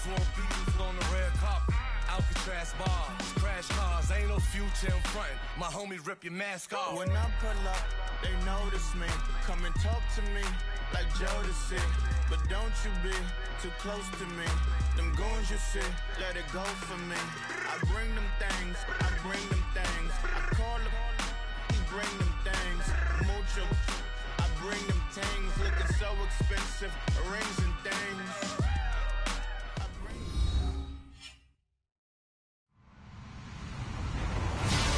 for abuse on the red carpet. Alcatraz bars, crash cars, ain't no future in front. My homie rip your mask off. When I pull up, they notice me. Come and talk to me like Jodeci. But don't you be too close to me. Them goons you see, let it go for me. I bring them things, I bring them things. I call them, he bring them things. Mucho, I bring them things. Looking so expensive, rings and things.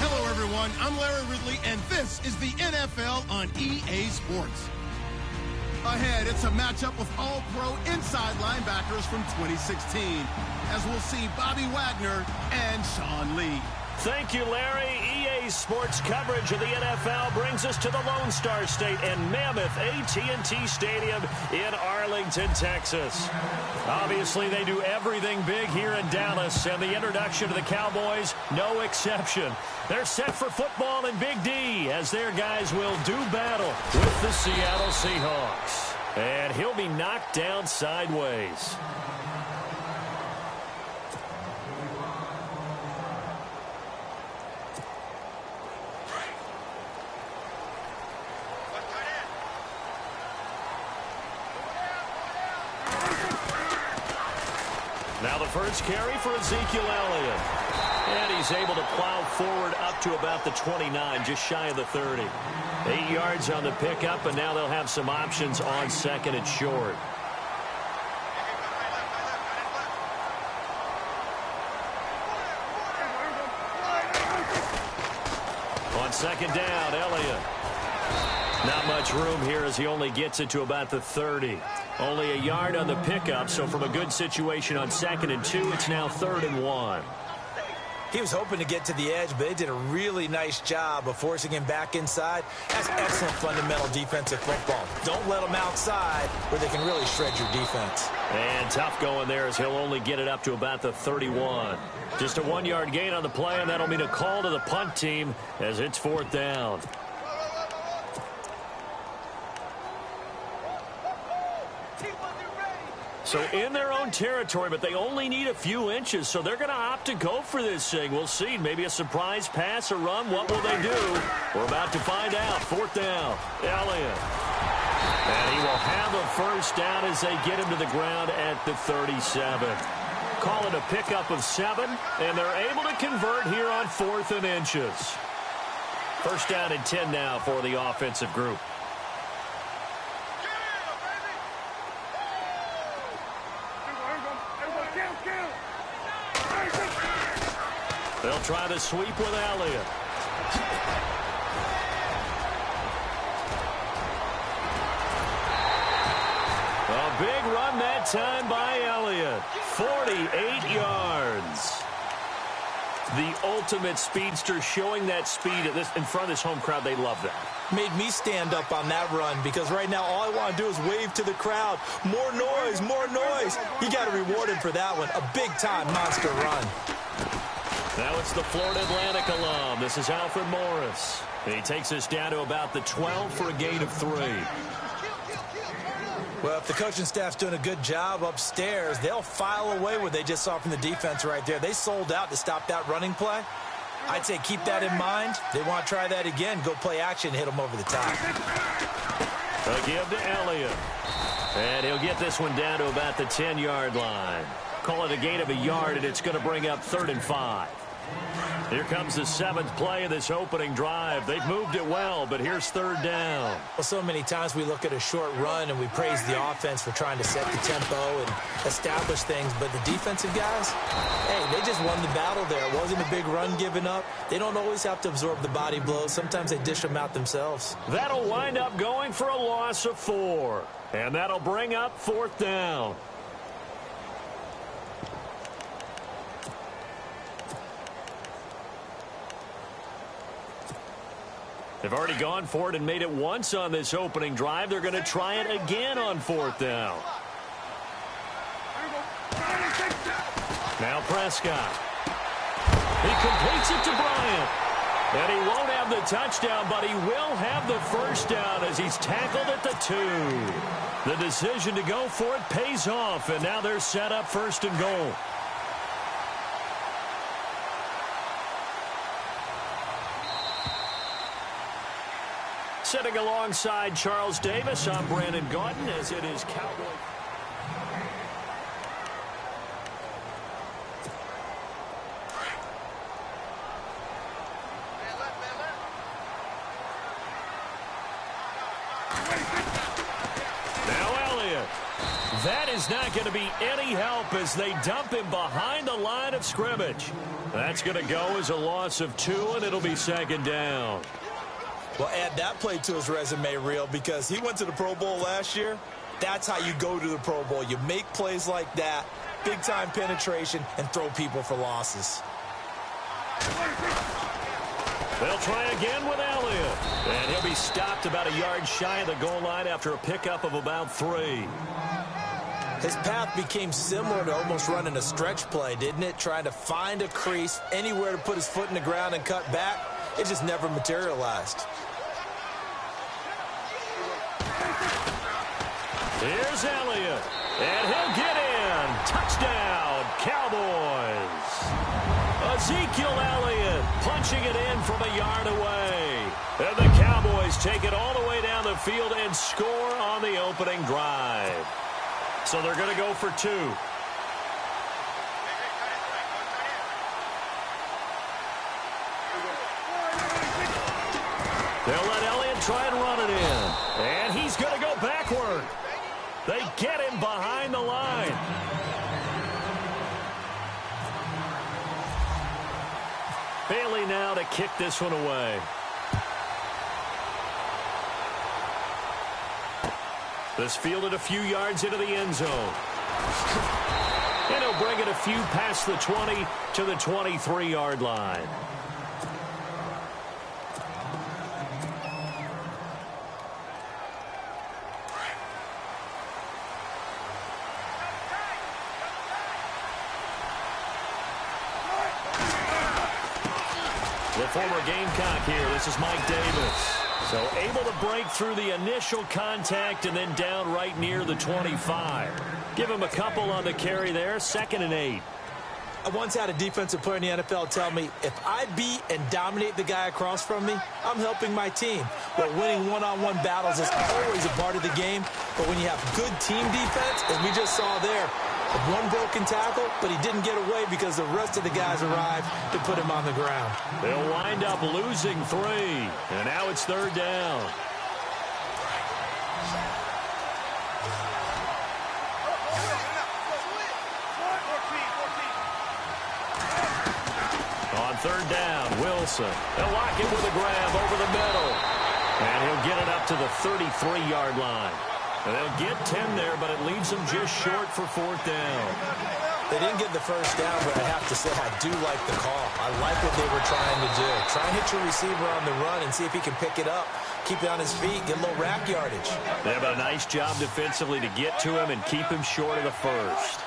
Hello, everyone. I'm Larry Ridley, and this is the NFL on EA Sports. Ahead, it's a matchup with all-pro inside linebackers from 2016, as we'll see Bobby Wagner and Sean Lee. Thank you, Larry. EA Sports coverage of the NFL brings us to the Lone Star State and Mammoth AT&T Stadium in Arlington, Texas. Obviously, they do everything big here in Dallas, and the introduction to the Cowboys, no exception. They're set for football in Big D, as their guys will do battle with the Seattle Seahawks. And he'll be knocked down sideways. Now the first carry for Ezekiel Elliott. And he's able to plow forward up to about the 29, just shy of the 30. 8 yards on the pickup, and now they'll have some options on second and short. On second down, Elliott. Not much room here as he only gets it to about the 30. Only a yard on the pickup, so from a good situation on second and 2, it's now 3rd and 1. He was hoping to get to the edge, but they did a really nice job of forcing him back inside. That's excellent fundamental defensive football. Don't let them outside where they can really shred your defense. And tough going there as he'll only get it up to about the 31. Just a 1-yard gain on the play, and that'll mean a call to the punt team as it's 4th down. So in their own territory, but they only need a few inches, so they're going to opt to go for this thing. We'll see. Maybe a surprise pass or run. What will they do? We're about to find out. 4th down. Elliott. And he will have a first down as they get him to the ground at the 37. Call it a pickup of 7, and they're able to convert here on 4th and inches. First down and 10 now for the offensive group. They'll try the sweep with Elliott. A big run that time by Elliott. 48 yards. The ultimate speedster, showing that speed at this, in front of this home crowd. They love that. Made me stand up on that run because right now all I want to do is wave to the crowd. More noise, more noise. You got to reward him for that one. A big-time monster run. Now it's the Florida Atlantic alum. This is Alfred Morris. And he takes us down to about the 12 for a gain of 3. Well, if the coaching staff's doing a good job upstairs, they'll file away what they just saw from the defense right there. They sold out to stop that running play. I'd say keep that in mind. They want to try that again. Go play action, hit them over the top. A give to Elliott. And he'll get this one down to about the 10-yard line. Call it a gain of a yard, and it's going to bring up 3rd and 5. Here comes the 7th play of this opening drive. They've moved it well, but here's 3rd down. Well, so many times we look at a short run and we praise the offense for trying to set the tempo and establish things, but the defensive guys, hey, they just won the battle there. It wasn't a big run given up. They don't always have to absorb the body blows. Sometimes they dish them out themselves. That'll wind up going for a loss of 4, and that'll bring up 4th down. They've already gone for it and made it once on this opening drive. They're going to try it again on 4th down. Now Prescott. He completes it to Bryant. And he won't have the touchdown, but he will have the first down as he's tackled at the 2. The decision to go for it pays off, and now they're set up 1st and goal. Sitting alongside Charles Davis, I'm Brandon Gaudin, as it is Cowboy. That is not going to be any help as they dump him behind the line of scrimmage. That's going to go as a loss of 2, and it'll be 2nd down. Well, add that play to his resume reel because he went to the Pro Bowl last year. That's how you go to the Pro Bowl. You make plays like that, big-time penetration, and throw people for losses. They'll try again with Elliott. And he'll be stopped about a yard shy of the goal line after a pickup of about 3. His path became similar to almost running a stretch play, didn't it? Trying to find a crease, anywhere to put his foot in the ground and cut back. It just never materialized. Here's Elliott. And he'll get in. Touchdown, Cowboys. Ezekiel Elliott punching it in from a yard away. And the Cowboys take it all the way down the field and score on the opening drive. So they're going to go for 2. They'll let Elliott try and run it in. And he's going to go backward. They get him behind the line. Bailey now to kick this one away. This fielded a few yards into the end zone. And he'll bring it a few past the 20 to the 23-yard line. The former Gamecock here. This is Mike Davis. So able to break through the initial contact and then down right near the 25. Give him a couple on the carry there. 2nd and 8. I once had a defensive player in the NFL tell me, if I beat and dominate the guy across from me, I'm helping my team. Well, winning one-on-one battles is always a part of the game. But when you have good team defense, as we just saw there, one broken tackle, but he didn't get away because the rest of the guys arrived to put him on the ground. They'll wind up losing 3, and now it's 3rd down. On 3rd down, Wilson. They'll lock it with a grab over the middle. And he'll get it up to the 33-yard line. And they'll get 10 there, but it leaves them just short for 4th down. They didn't get the first down, but I have to say I do like the call. I like what they were trying to do. Try and hit your receiver on the run and see if he can pick it up, keep it on his feet, get a little rack yardage. They have a nice job defensively to get to him and keep him short of the first.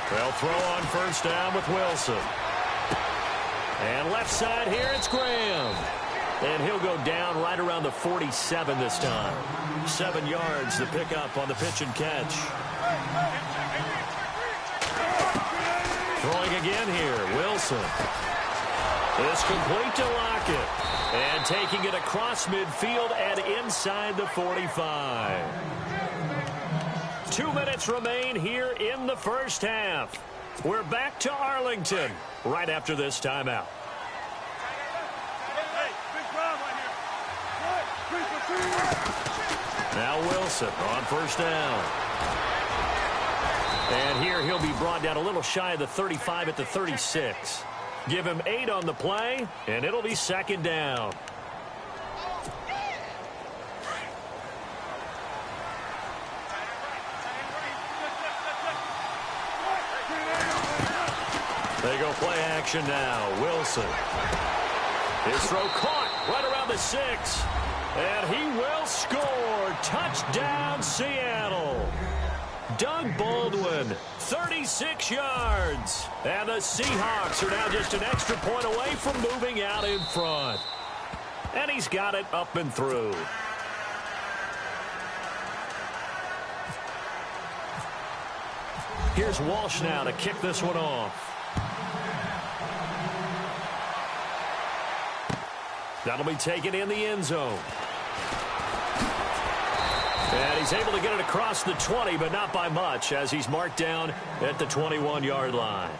They'll throw on 1st down with Wilson. And left side here, it's Graham. And he'll go down right around the 47 this time. 7 yards to pick up on the pitch and catch. Throwing again here, Wilson. It's complete to Lockett. And taking it across midfield and inside the 45. 2 minutes remain here in the first half. We're back to Arlington right after this timeout. Now Wilson on 1st down. And here he'll be brought down a little shy of the 35 at the 36. Give him 8 on the play, and it'll be 2nd down. They go play action now. Wilson. His throw caught right around the 6. And he will score. Touchdown, Seattle. Doug Baldwin, 36 yards. And the Seahawks are now just an extra point away from moving out in front. And he's got it up and through. Here's Walsh now to kick this one off. That'll be taken in the end zone. And he's able to get it across the 20, but not by much, as he's marked down at the 21-yard line.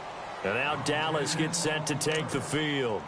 And now Dallas gets set to take the field.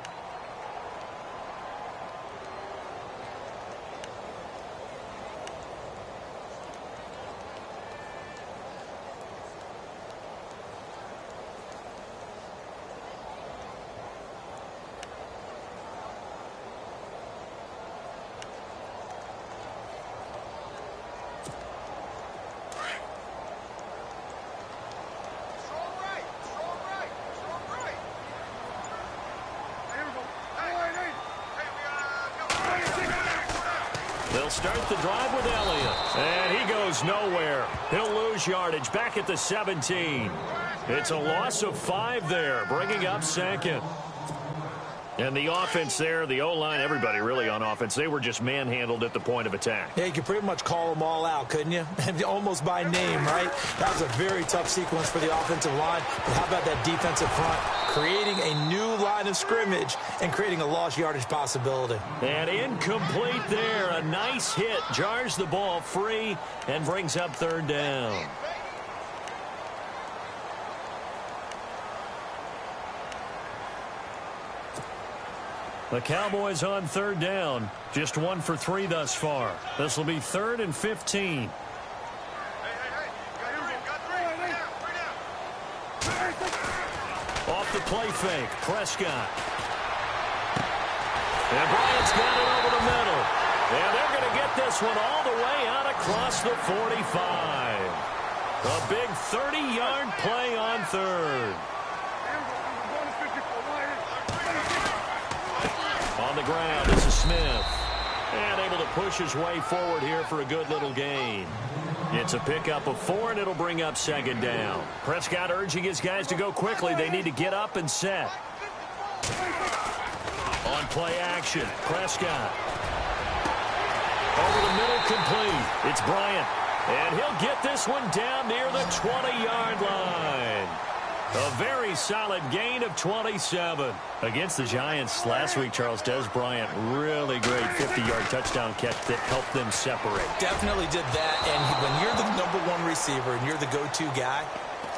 They'll start the drive with Elliott. And he goes nowhere. He'll lose yardage back at the 17. It's a loss of 5 there, bringing up second. And the offense there, the O-line, everybody really on offense, they were just manhandled at the point of attack. Yeah, you could pretty much call them all out, couldn't you? Almost by name, right? That was a very tough sequence for the offensive line. But how about that defensive front? Creating a new line of scrimmage and creating a lost yardage possibility. And incomplete there. A nice hit. Jars the ball free and brings up third down. The Cowboys on third down. Just 1 for 3 thus far. This will be 3rd and 15. Off the play fake. Prescott. And Bryant's got it over the middle. And they're going to get this one all the way out across the 45. A big 30-yard play on third. On the ground, this is Smith. And able to push his way forward here for a good little gain. It's a pickup of 4, and it'll bring up second down. Prescott urging his guys to go quickly. They need to get up and set. On play action, Prescott. Over the middle, complete. It's Bryant. And he'll get this one down near the 20-yard line. A very solid gain of 27. Against the Giants last week, Charles, Des Bryant, really great 50-yard touchdown catch that helped them separate. Definitely did that, and when you're the #1 receiver and you're the go-to guy,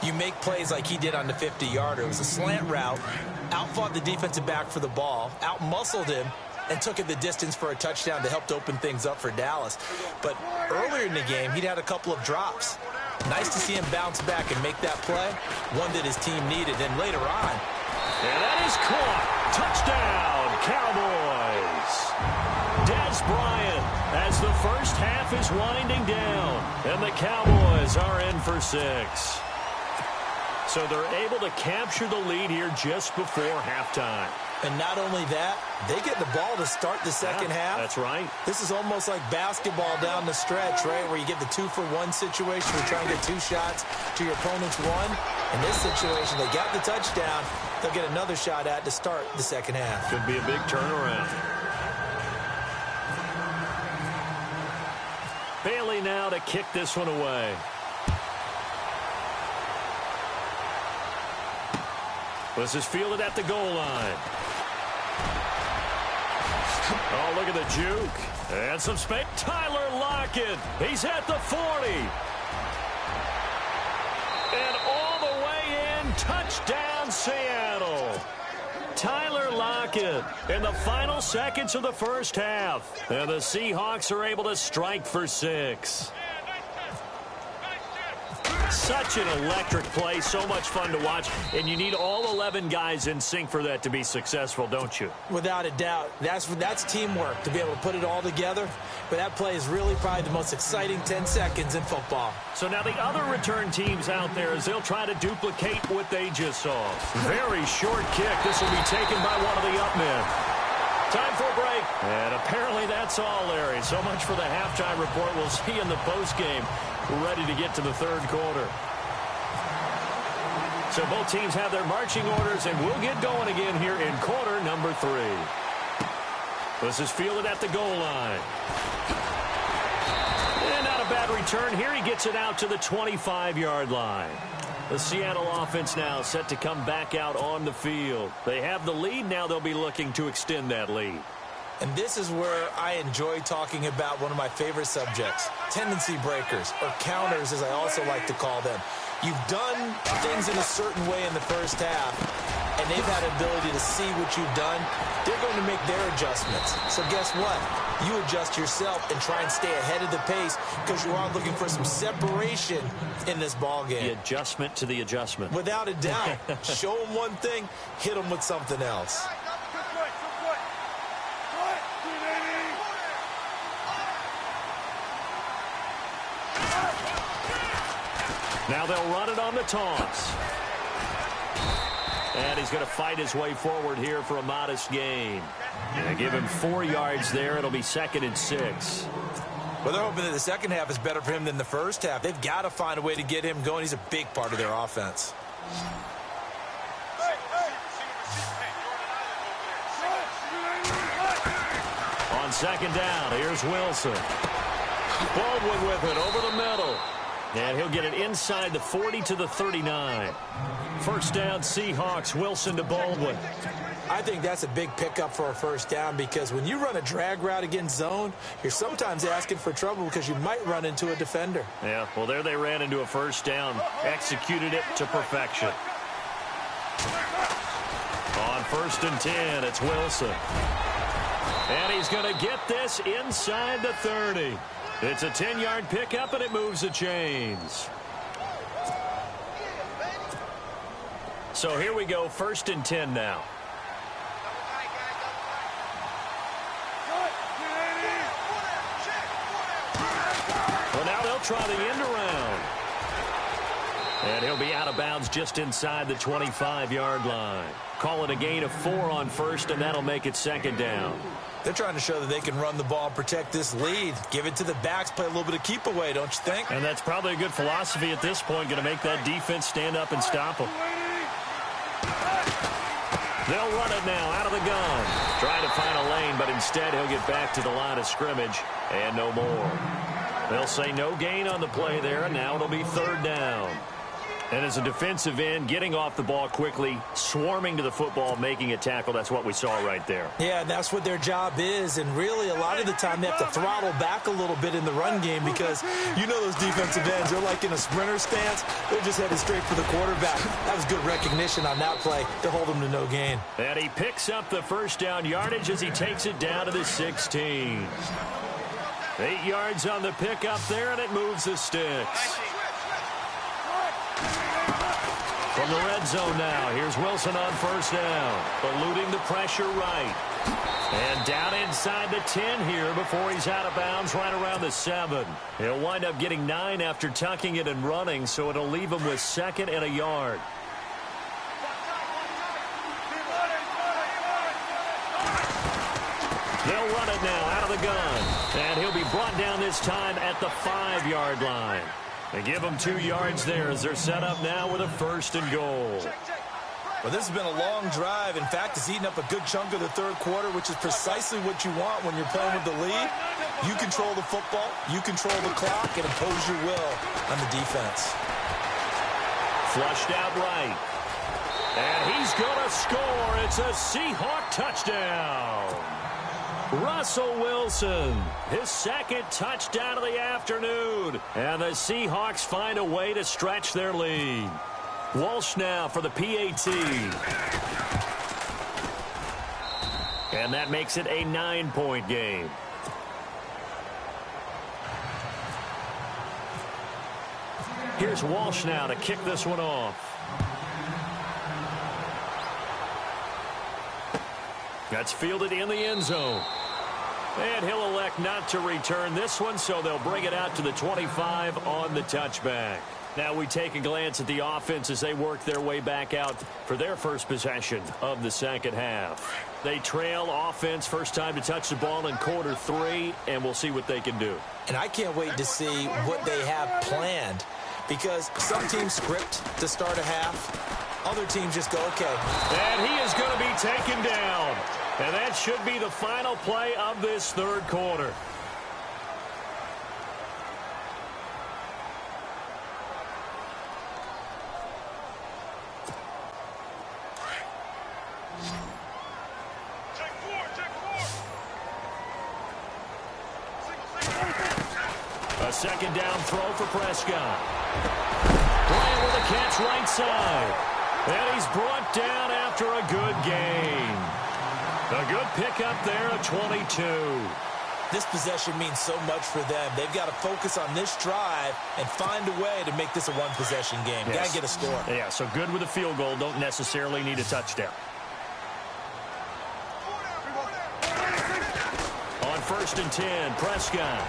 you make plays like he did on the 50-yarder. It was a slant route, outfought the defensive back for the ball, out-muscled him, and took it the distance for a touchdown that helped open things up for Dallas. But earlier in the game, he'd had a couple of drops. Nice to see him bounce back and make that play, one that his team needed. And later on, and that is caught. Touchdown, Cowboys. Des Bryant as the first half is winding down, and the Cowboys are in for 6. So they're able to capture the lead here just before halftime. And not only that, they get the ball to start the second half. That's right. This is almost like basketball down the stretch, right, where you get the 2-for-1 situation. You're trying to get 2 shots to your opponent's 1. In this situation, they got the touchdown. They'll get another shot at to start the second half. Could be a big turnaround. Bailey now to kick this one away. This is fielded at the goal line. Oh, look at the juke. And some space. Tyler Lockett. He's at the 40. And all the way in. Touchdown, Seattle. Tyler Lockett in the final seconds of the first half. And the Seahawks are able to strike for 6. Such an electric play, so much fun to watch, and you need all 11 guys in sync for that to be successful, don't you? Without a doubt. That's teamwork, to be able to put it all together. But that play is really probably the most exciting 10 seconds in football. So now the other return teams out there, as they'll try to duplicate what they just saw. Very short kick. This will be taken by one of the up men. Time for a break. And apparently that's all, Larry. So much for the halftime report. We'll see you in the postgame. ready to get to the third quarter. So both teams have their marching orders, and we'll get going again here in quarter number 3. This is fielded at the goal line. And not a bad return here. He gets it out to the 25-yard line. The Seattle offense now set to come back out on the field. They have the lead. Now they'll be looking to extend that lead. And this is where I enjoy talking about one of my favorite subjects, tendency breakers, or counters as I also like to call them. You've done things in a certain way in the first half, and they've had the ability to see what you've done. They're going to make their adjustments. So guess what? You adjust yourself and try and stay ahead of the pace because you are looking for some separation in this ball game. The adjustment to the adjustment. Without a doubt. Show them one thing, hit them with something else. Now they'll run it on the toss. And he's going to fight his way forward here for a modest gain. And give him 4 yards there. It'll be 2nd and 6. Well, they're hoping that the second half is better for him than the first half. They've got to find a way to get him going. He's a big part of their offense. On 2nd down, here's Wilson. Baldwin with it over the middle. And he'll get it inside the 40 to the 39. First down, Seahawks. Wilson to Baldwin. I think that's a big pickup for a first down because when you run a drag route against zone, you're sometimes asking for trouble because you might run into a defender. Yeah, well, there they ran into a first down. Executed it to perfection. On 1st and 10, it's Wilson. And he's going to get this inside the 30. It's a 10-yard pickup, and it moves the chains. So here we go, 1st and 10 now. Well, now they'll try the end around. And he'll be out of bounds just inside the 25-yard line. Call it a gain of 4 on 1st, and that'll make it 2nd down. They're trying to show that they can run the ball and protect this lead. Give it to the backs, play a little bit of keep away, don't you think? And that's probably a good philosophy at this point, going to make that defense stand up and stop them. They'll run it now out of the gun. Trying to find a lane, but instead he'll get back to the line of scrimmage and no more. They'll say no gain on the play there, and now it'll be 3rd down. And as a defensive end, getting off the ball quickly, swarming to the football, making a tackle, that's what we saw right there. Yeah, and that's what their job is. And really, a lot of the time, they have to throttle back a little bit in the run game because you know those defensive ends, they're like in a sprinter stance. They're just headed straight for the quarterback. That was good recognition on that play to hold him to no gain. And he picks up the first down yardage as he takes it down to the 16. 8 yards on the pickup there, and it moves the sticks. From the red zone now, here's Wilson on 1st down, eluding the pressure right. And down inside the 10 here before he's out of bounds right around the 7. He'll wind up getting 9 after tucking it and running, so it'll leave him with 2nd and a yard. They'll run it now out of the gun. And he'll be brought down this time at the 5-yard line. They give them 2 yards there as they're set up now with a 1st and goal. Well, this has been a long drive. In fact, it's eaten up a good chunk of the 3rd quarter, which is precisely what you want when you're playing with the lead. You control the football, you control the clock, and impose your will on the defense. Flushed out right. And he's going to score. It's a Seahawk touchdown. Russell Wilson, his 2nd touchdown of the afternoon. And the Seahawks find a way to stretch their lead. Walsh now for the PAT. And that makes it a 9-point game. Here's Walsh now to kick this one off. That's fielded in the end zone. And he'll elect not to return this one, so they'll bring it out to the 25 on the touchback. Now we take a glance at the offense as they work their way back out for their first possession of the second half. They trail offense, first time to touch the ball in quarter 3, and we'll see what they can do. And I can't wait to see what they have planned, because some teams script to start a half. Other teams just go, okay. And he is going to be taken down. And that should be the final play of this third quarter. A second down throw for Prescott. Bryant with a catch right side. And he's brought down after a good gain. A good pickup there at 22. This possession means so much for them. They've got to focus on this drive and find a way to make this a one-possession game. Yes. Got to get a score. Yeah, so good with a field goal. Don't necessarily need a touchdown. On 1st and 10, Prescott.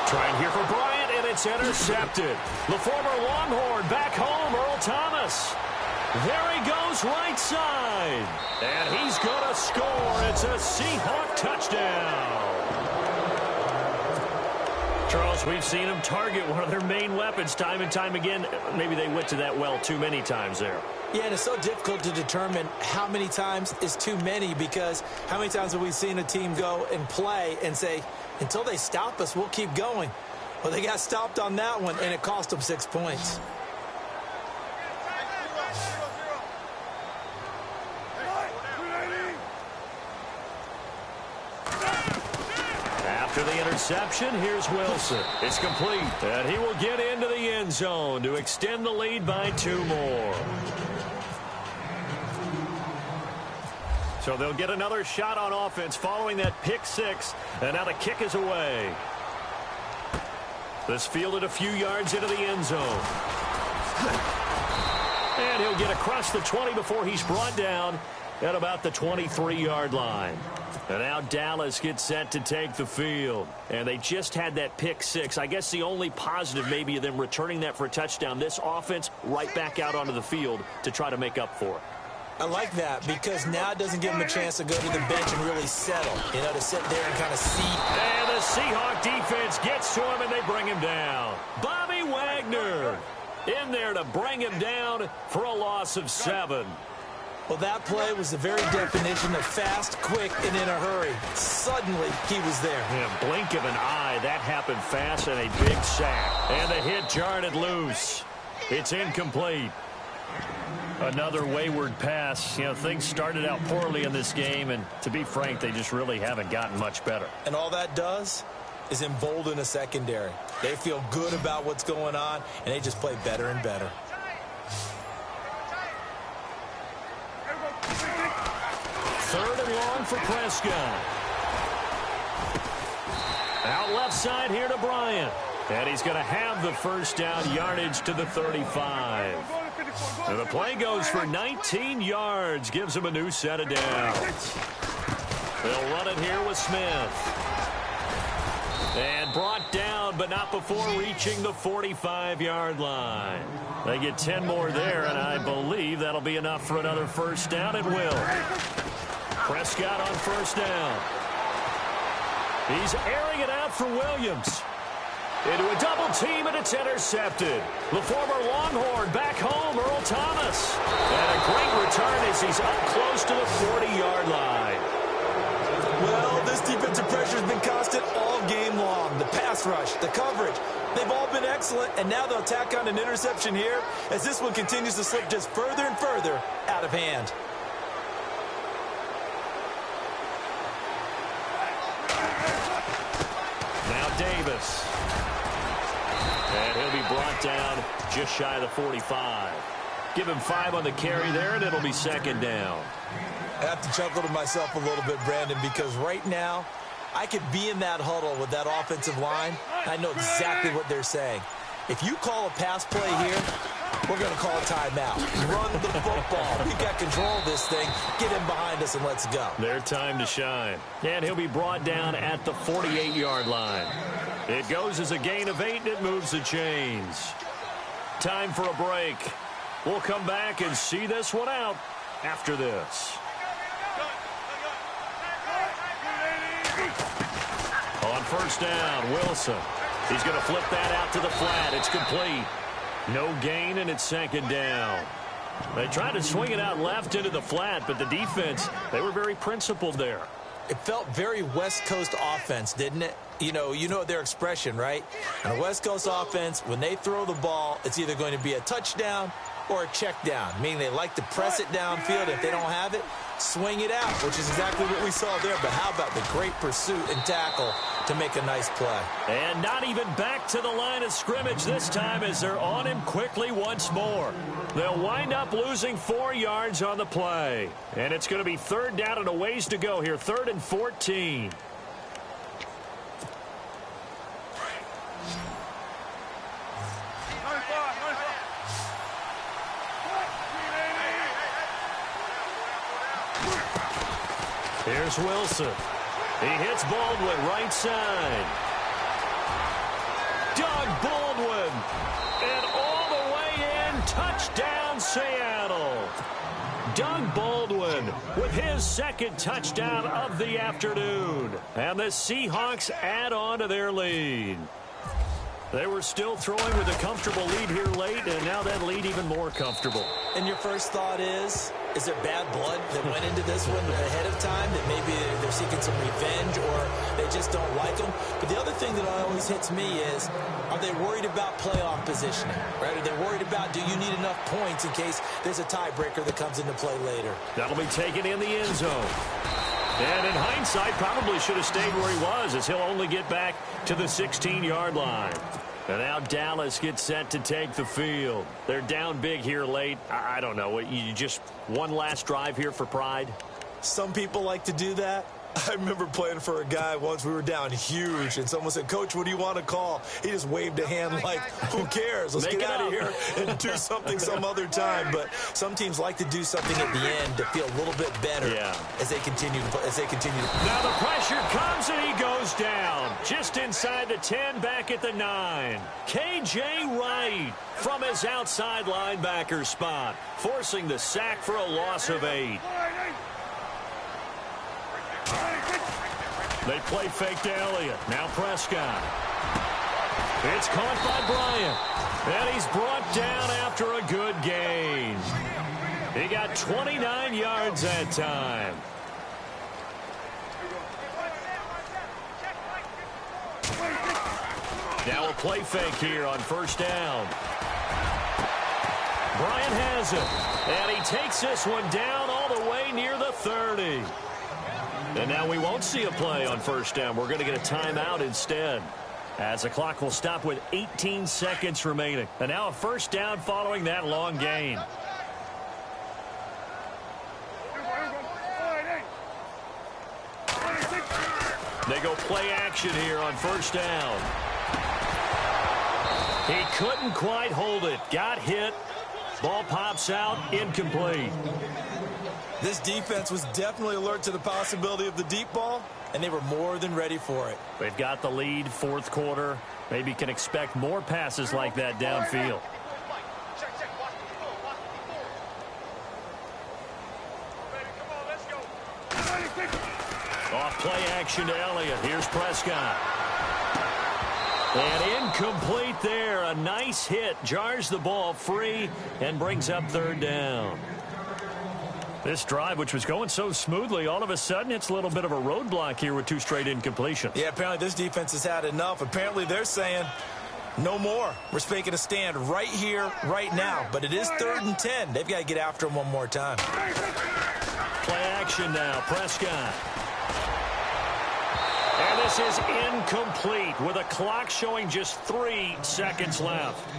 Trying here for Bryant, and it's intercepted. The former Longhorn back home, Earl Thomas. There he goes right side. And he's going to score. It's a Seahawk touchdown. Charles, we've seen them target one of their main weapons time and time again. Maybe they went to that well too many times there. Yeah, and it's so difficult to determine how many times is too many, because how many times have we seen a team go and play and say, until they stop us, we'll keep going. Well, they got stopped on that one, and it cost them 6 points. After the interception, here's Wilson. It's complete, and he will get into the end zone to extend the lead by 2 more. So they'll get another shot on offense following that pick 6, and now the kick is away. This fielded a few yards into the end zone. And he'll get across the 20 before he's brought down at about the 23-yard line. And now Dallas gets set to take the field. And they just had that pick 6. I guess the only positive maybe of them returning that for a touchdown. This offense right back out onto the field to try to make up for it. I like that, because now it doesn't give them a chance to go to the bench and really settle, to sit there and kind of see. And the Seahawk defense gets to him, and they bring him down. Bobby Wagner in there to bring him down for a loss of 7. Well, that play was the very definition of fast, quick, and in a hurry. Suddenly, he was there. Yeah, blink of an eye. That happened fast, and a big sack. And the hit jarred it loose. It's incomplete. Another wayward pass. Things started out poorly in this game, and to be frank, they just really haven't gotten much better. And all that does is embolden a secondary. They feel good about what's going on, and they just play better and better. Third and long for Prescott. Out left side here to Bryant. And he's going to have the first down, yardage to the 35. And the play goes for 19 yards, gives him a new set of downs. They'll run it here with Smith. And brought down, but not before reaching the 45-yard line. They get 10 more there, and I believe that'll be enough for another first down. It will. Prescott on first down. He's airing it out for Williams. Into a double team, and it's intercepted. The former Longhorn back home, Earl Thomas. And a great return as he's up close to the 40-yard line. Well, this defensive pressure has been constant all game long. The pass rush, the coverage, they've all been excellent, and now they'll tack on an interception here as this one continues to slip just further and further out of hand. Now Davis. And he'll be brought down just shy of the 45. Give him 5 on the carry there, and it'll be second down. I have to chuckle to myself a little bit, Brandon, because right now I could be in that huddle with that offensive line. I know exactly what they're saying. If you call a pass play here, we're going to call a timeout. Run the football. We got control of this thing. Get him behind us and let's go. Their time to shine. And he'll be brought down at the 48-yard line. It goes as a gain of 8, and it moves the chains. time for a break. We'll come back and see this one out after this. On first down, Wilson. He's going to flip that out to the flat. It's complete. No gain, and it's second down. They tried to swing it out left into the flat, but the defense, they were very principled there. It felt very West Coast offense, didn't it? You know their expression, right? On a West Coast offense, when they throw the ball, it's either going to be a touchdown or a check down, meaning they like to press it downfield. If they don't have it, swing it out, which is exactly what we saw there. But how about the great pursuit and tackle to make a nice play? And not even back to the line of scrimmage this time as they're on him quickly once more. They'll wind up losing 4 yards on the play. And it's going to be third down and a ways to go here, 3rd and 14. Here's Wilson. He hits Baldwin right side. Doug Baldwin. And all the way in, touchdown Seattle. Doug Baldwin with his second touchdown of the afternoon. And the Seahawks add on to their lead. They were still throwing with a comfortable lead here late, and now that lead even more comfortable. And your first thought is there bad blood that went into this one ahead of time, that maybe they're seeking some revenge or they just don't like them? But the other thing that always hits me is, are they worried about playoff positioning? Right? Are they worried about, do you need enough points in case there's a tiebreaker that comes into play later? That'll be taken in the end zone. And in hindsight, probably should have stayed where he was, as he'll only get back to the 16-yard line. And now Dallas gets set to take the field. They're down big here late. I don't know. You just one last drive here for pride? Some people like to do that. I remember playing for a guy once. We were down huge, and someone said, "Coach, what do you want to call?" He just waved a hand like, who cares? Let's get out of here and do something some other time. But some teams like to do something at the end to feel a little bit better as they continue to play. Now the pressure comes, and he goes down. Just inside the 10, back at the 9. K.J. Wright from his outside linebacker spot, forcing the sack for a loss of 8. They play fake to Elliott. Now Prescott. It's caught by Bryant. And he's brought down after a good gain. He got 29 yards that time. Now a play fake here on first down. Bryant has it. And he takes this one down all the way near the 30. And now we won't see a play on first down. We're going to get a timeout instead, as the clock will stop with 18 seconds remaining. And now a first down following that long gain. They go play action here on first down. He couldn't quite hold it. Got hit. Ball pops out. Incomplete. This defense was definitely alert to the possibility of the deep ball, and they were more than ready for it. They've got the lead, fourth quarter. Maybe can expect more passes like that downfield. Off play action to Elliott. Here's Prescott. And incomplete there. A nice hit. Jars the ball free and brings up third down. This drive, which was going so smoothly, all of a sudden it's a little bit of a roadblock here with 2 straight incompletions. Yeah, apparently this defense has had enough. Apparently they're saying no more. We're making a stand right here, right now. But it is 3rd and 10. They've got to get after him one more time. Play action now. Prescott. And this is incomplete with a clock showing just 3 seconds left.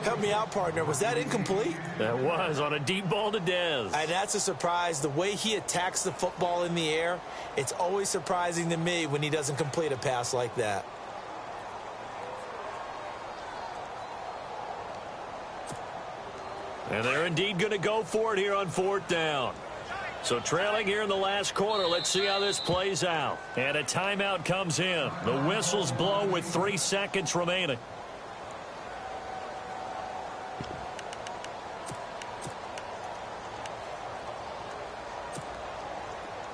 Help me out, partner. Was that incomplete? That was on a deep ball to Dez. And that's a surprise. The way he attacks the football in the air, it's always surprising to me when he doesn't complete a pass like that. And they're indeed going to go for it here on 4th down. So trailing here in the last quarter, let's see how this plays out. And a timeout comes in. The whistles blow with 3 seconds remaining.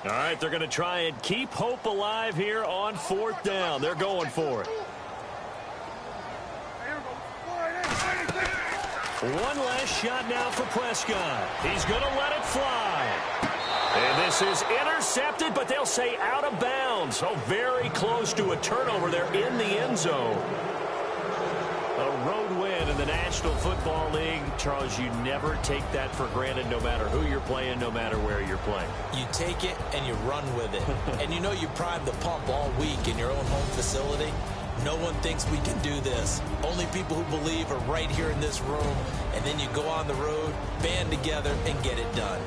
All right, they're going to try and keep hope alive here on 4th down. They're going for it. One last shot now for Prescott. He's going to let it fly. And this is intercepted, but they'll say out of bounds. So very close to a turnover there in the end zone. A road win in the National Football League. Charles, you never take that for granted no matter who you're playing, no matter where you're playing. You take it and you run with it. And you know you primed the pump all week in your own home facility. No one thinks we can do this. Only people who believe are right here in this room. And then you go on the road, band together, and get it done.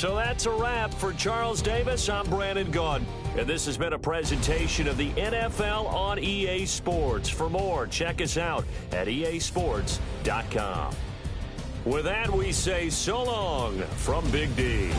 So that's a wrap for Charles Davis. I'm Brandon Gaudin, and this has been a presentation of the NFL on EA Sports. For more, check us out at easports.com. With that, we say so long from Big D.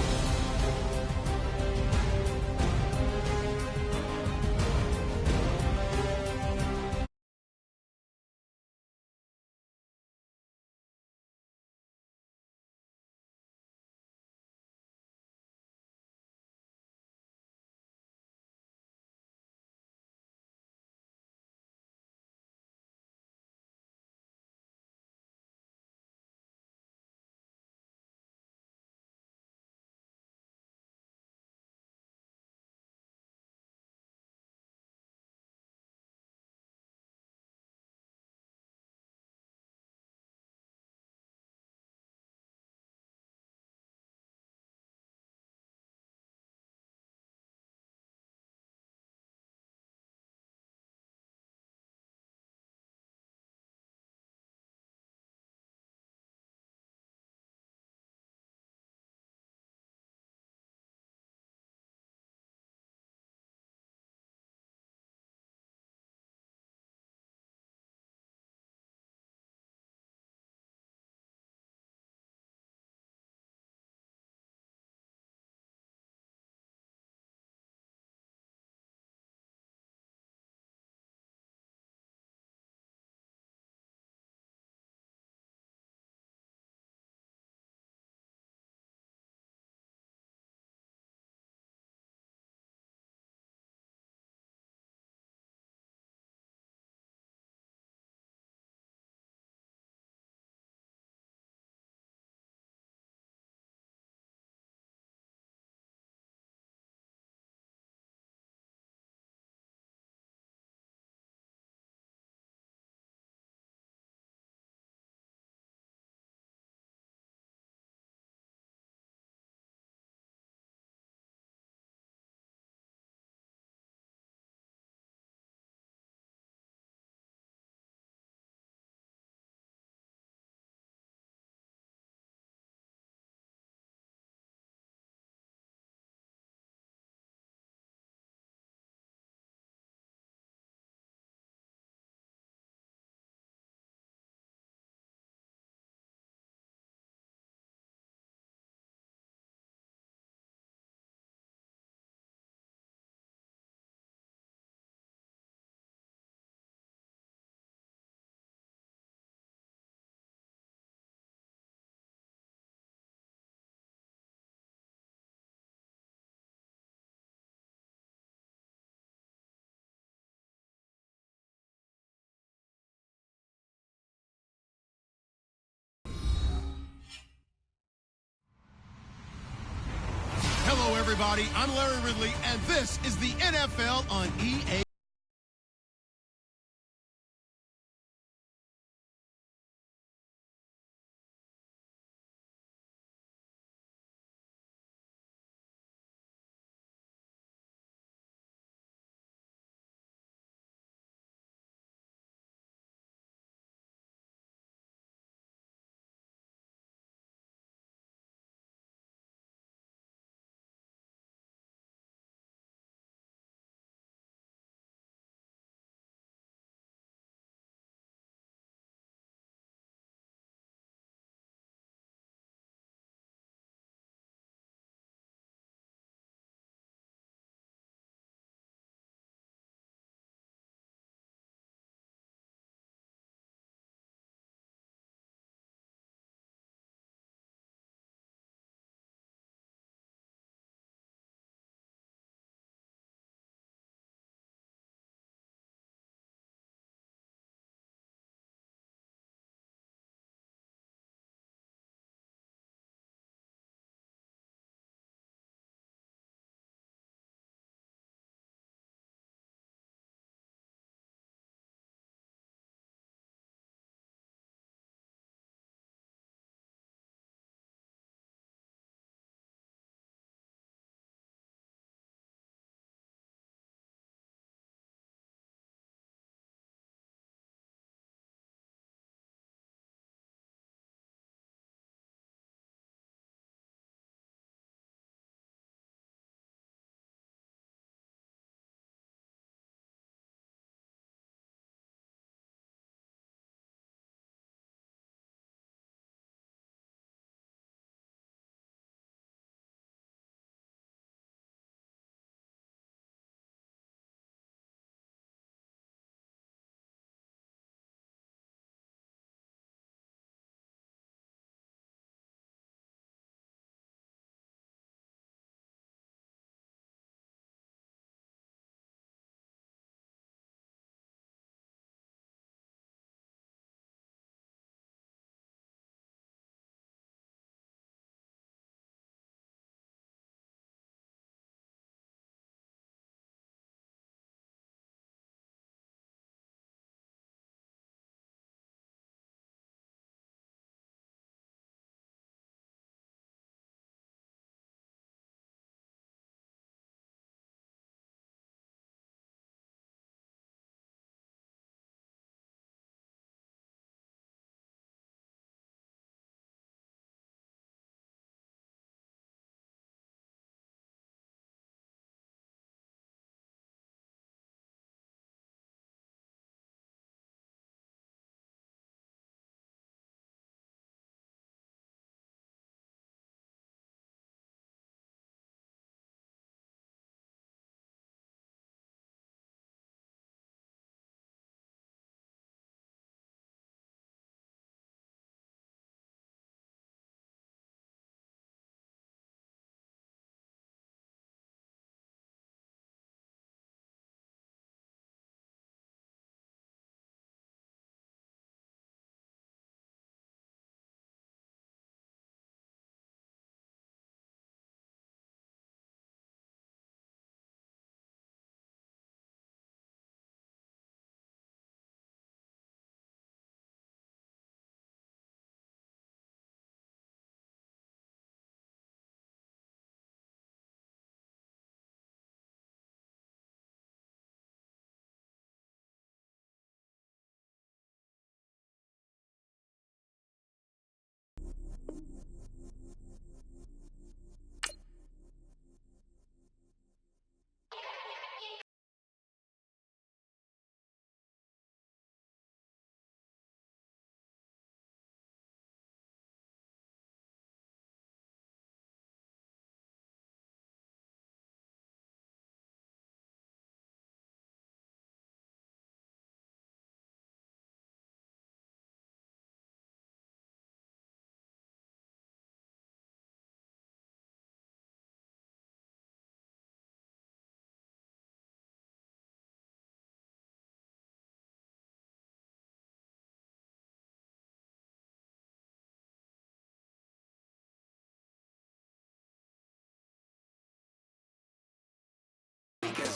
Hello, everybody. I'm Larry Ridley, and this is the NFL on EA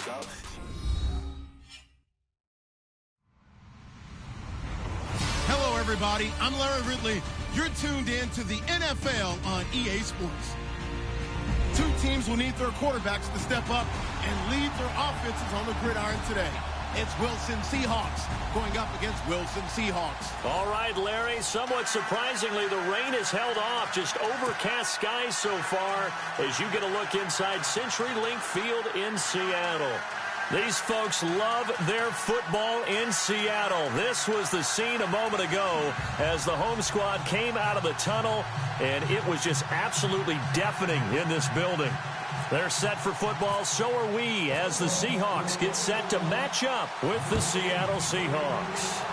go. Hello, everybody. I'm Larry Ridley. You're tuned in to the NFL on EA Sports. Two teams will need their quarterbacks to step up and lead their offenses on the gridiron today. It's Wilson Seahawks going up against Wilson Seahawks. All right, Larry, somewhat surprisingly, the rain has held off. Just overcast skies so far as you get a look inside CenturyLink Field in Seattle. These folks love their football in Seattle. This was the scene a moment ago as the home squad came out of the tunnel, and it was just absolutely deafening in this building. They're set for football, so are we, as the Seahawks get set to match up with the Seattle Seahawks.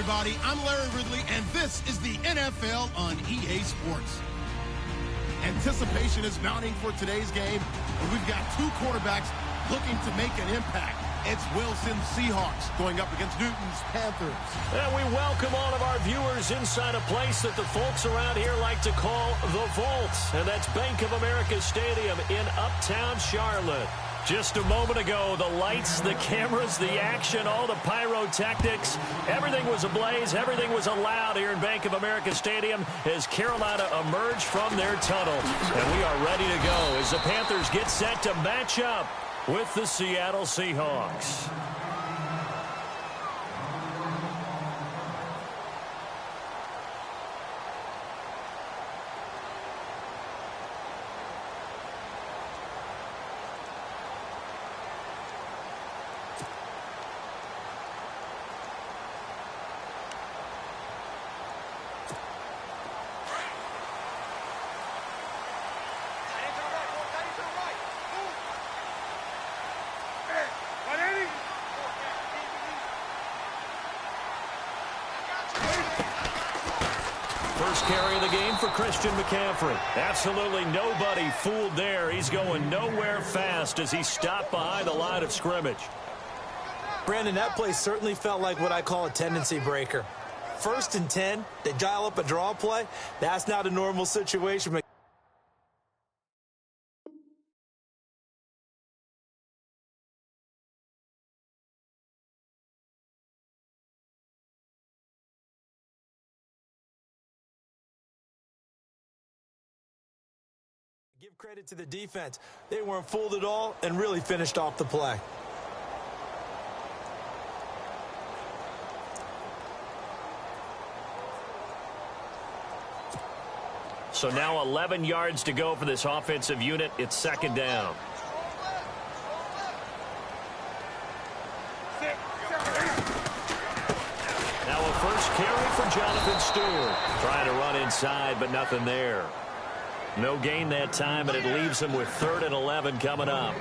everybody. I'm Larry Ridley, and this is the NFL on EA Sports. Anticipation is mounting for today's game, and we've got two quarterbacks looking to make an impact. It's Wilson's Seahawks going up against Newton's Panthers. And we welcome all of our viewers inside a place that the folks around here like to call the Vault. And that's Bank of America Stadium in Uptown Charlotte. Just a moment ago, the lights, the cameras, the action, all the pyrotechnics, everything was ablaze, everything was allowed here in Bank of America Stadium as Carolina emerged from their tunnel. And we are ready to go as the Panthers get set to match up with the Seattle Seahawks. First carry of the game for Christian McCaffrey. Absolutely nobody fooled there. He's going nowhere fast as he stopped behind the line of scrimmage. Brandon, that play certainly felt like what I call a tendency breaker. 1st and 10, they dial up a draw play. That's not a normal situation. Give credit to the defense. They weren't fooled at all and really finished off the play. So now 11 yards to go for this offensive unit. It's 2nd down. Now a first carry for Jonathan Stewart. Trying to run inside, but nothing there. No gain that time, and it leaves him with 3rd and 11 coming up.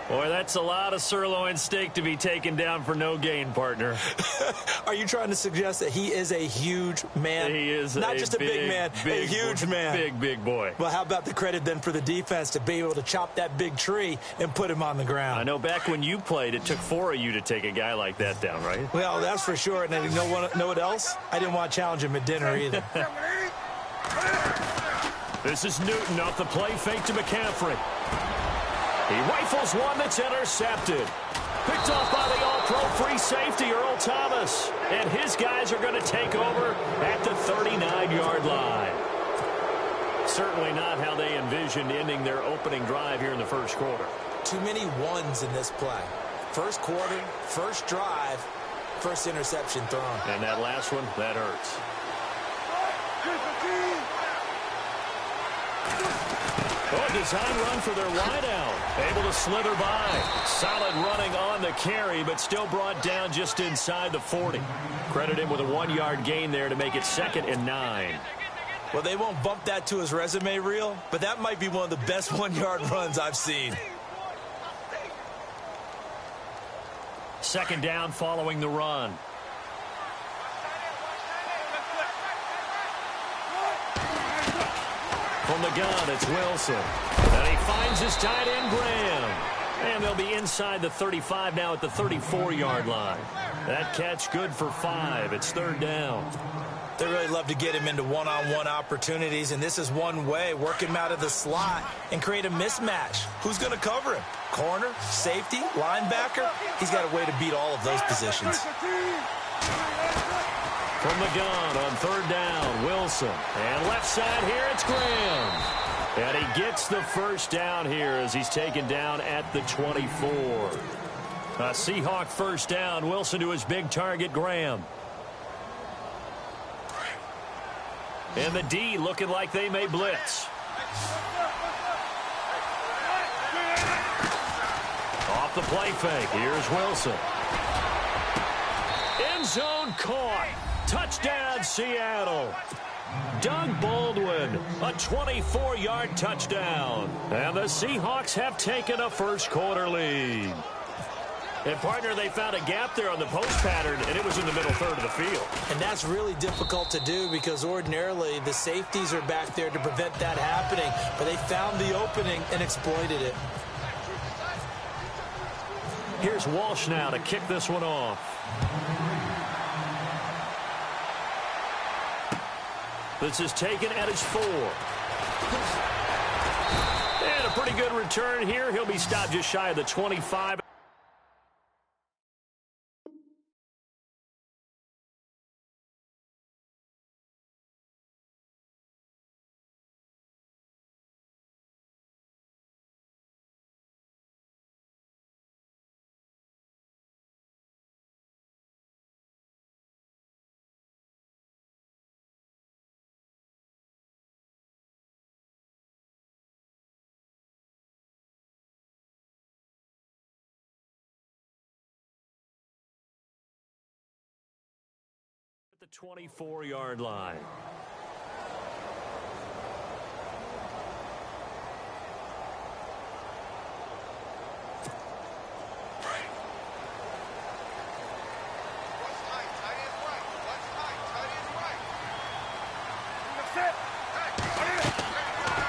Boy, that's a lot of sirloin steak to be taken down for no gain, partner. Are you trying to suggest that he is a huge man? He is not just a big man, a huge man. Big boy. Well, how about the credit then for the defense to be able to chop that big tree and put him on the ground? I know back when you played, it took 4 of you to take a guy like that down, right? Well, that's for sure. And you know what else? I didn't want to challenge him at dinner either. This is Newton off the play fake to McCaffrey. He rifles one that's intercepted. Picked off by the all-pro free safety, Earl Thomas. And his guys are going to take over at the 39-yard line. Certainly not how they envisioned ending their opening drive here in the first quarter. Too many ones in this play. First quarter, first drive, first interception thrown. And that last one, that hurts. Oh, design run for their wideout. Able to slither by. Solid running on the carry, but still brought down just inside the 40. Credit him with a 1-yard gain there to make it 2nd and 9. Well, they won't bump that to his resume reel, but that might be one of the best 1-yard runs I've seen. 2nd down following the run. From the gun, it's Wilson. And he finds his tight end, Graham. And they'll be inside the 35 now at the 34-yard line. That catch good for 5. It's 3rd down. They really love to get him into one-on-one opportunities, and this is one way. Work him out of the slot and create a mismatch. Who's going to cover him? Corner, safety, linebacker? He's got a way to beat all of those positions. From the gun on 3rd down, Wilson. And left side here, it's Graham. And he gets the first down here as he's taken down at the 24. A Seahawk first down. Wilson to his big target, Graham. And the D looking like they may blitz. Off the play fake. Here's Wilson. End zone caught. Touchdown, Seattle. Doug Baldwin, a 24-yard touchdown. And the Seahawks have taken a first-quarter lead. And, partner, they found a gap there on the post pattern, and it was in the middle third of the field. And that's really difficult to do because ordinarily the safeties are back there to prevent that happening. But they found the opening and exploited it. Here's Walsh now to kick this one off. This is taken at his 4. And a pretty good return here. He'll be stopped just shy of the 25. The 24-yard line.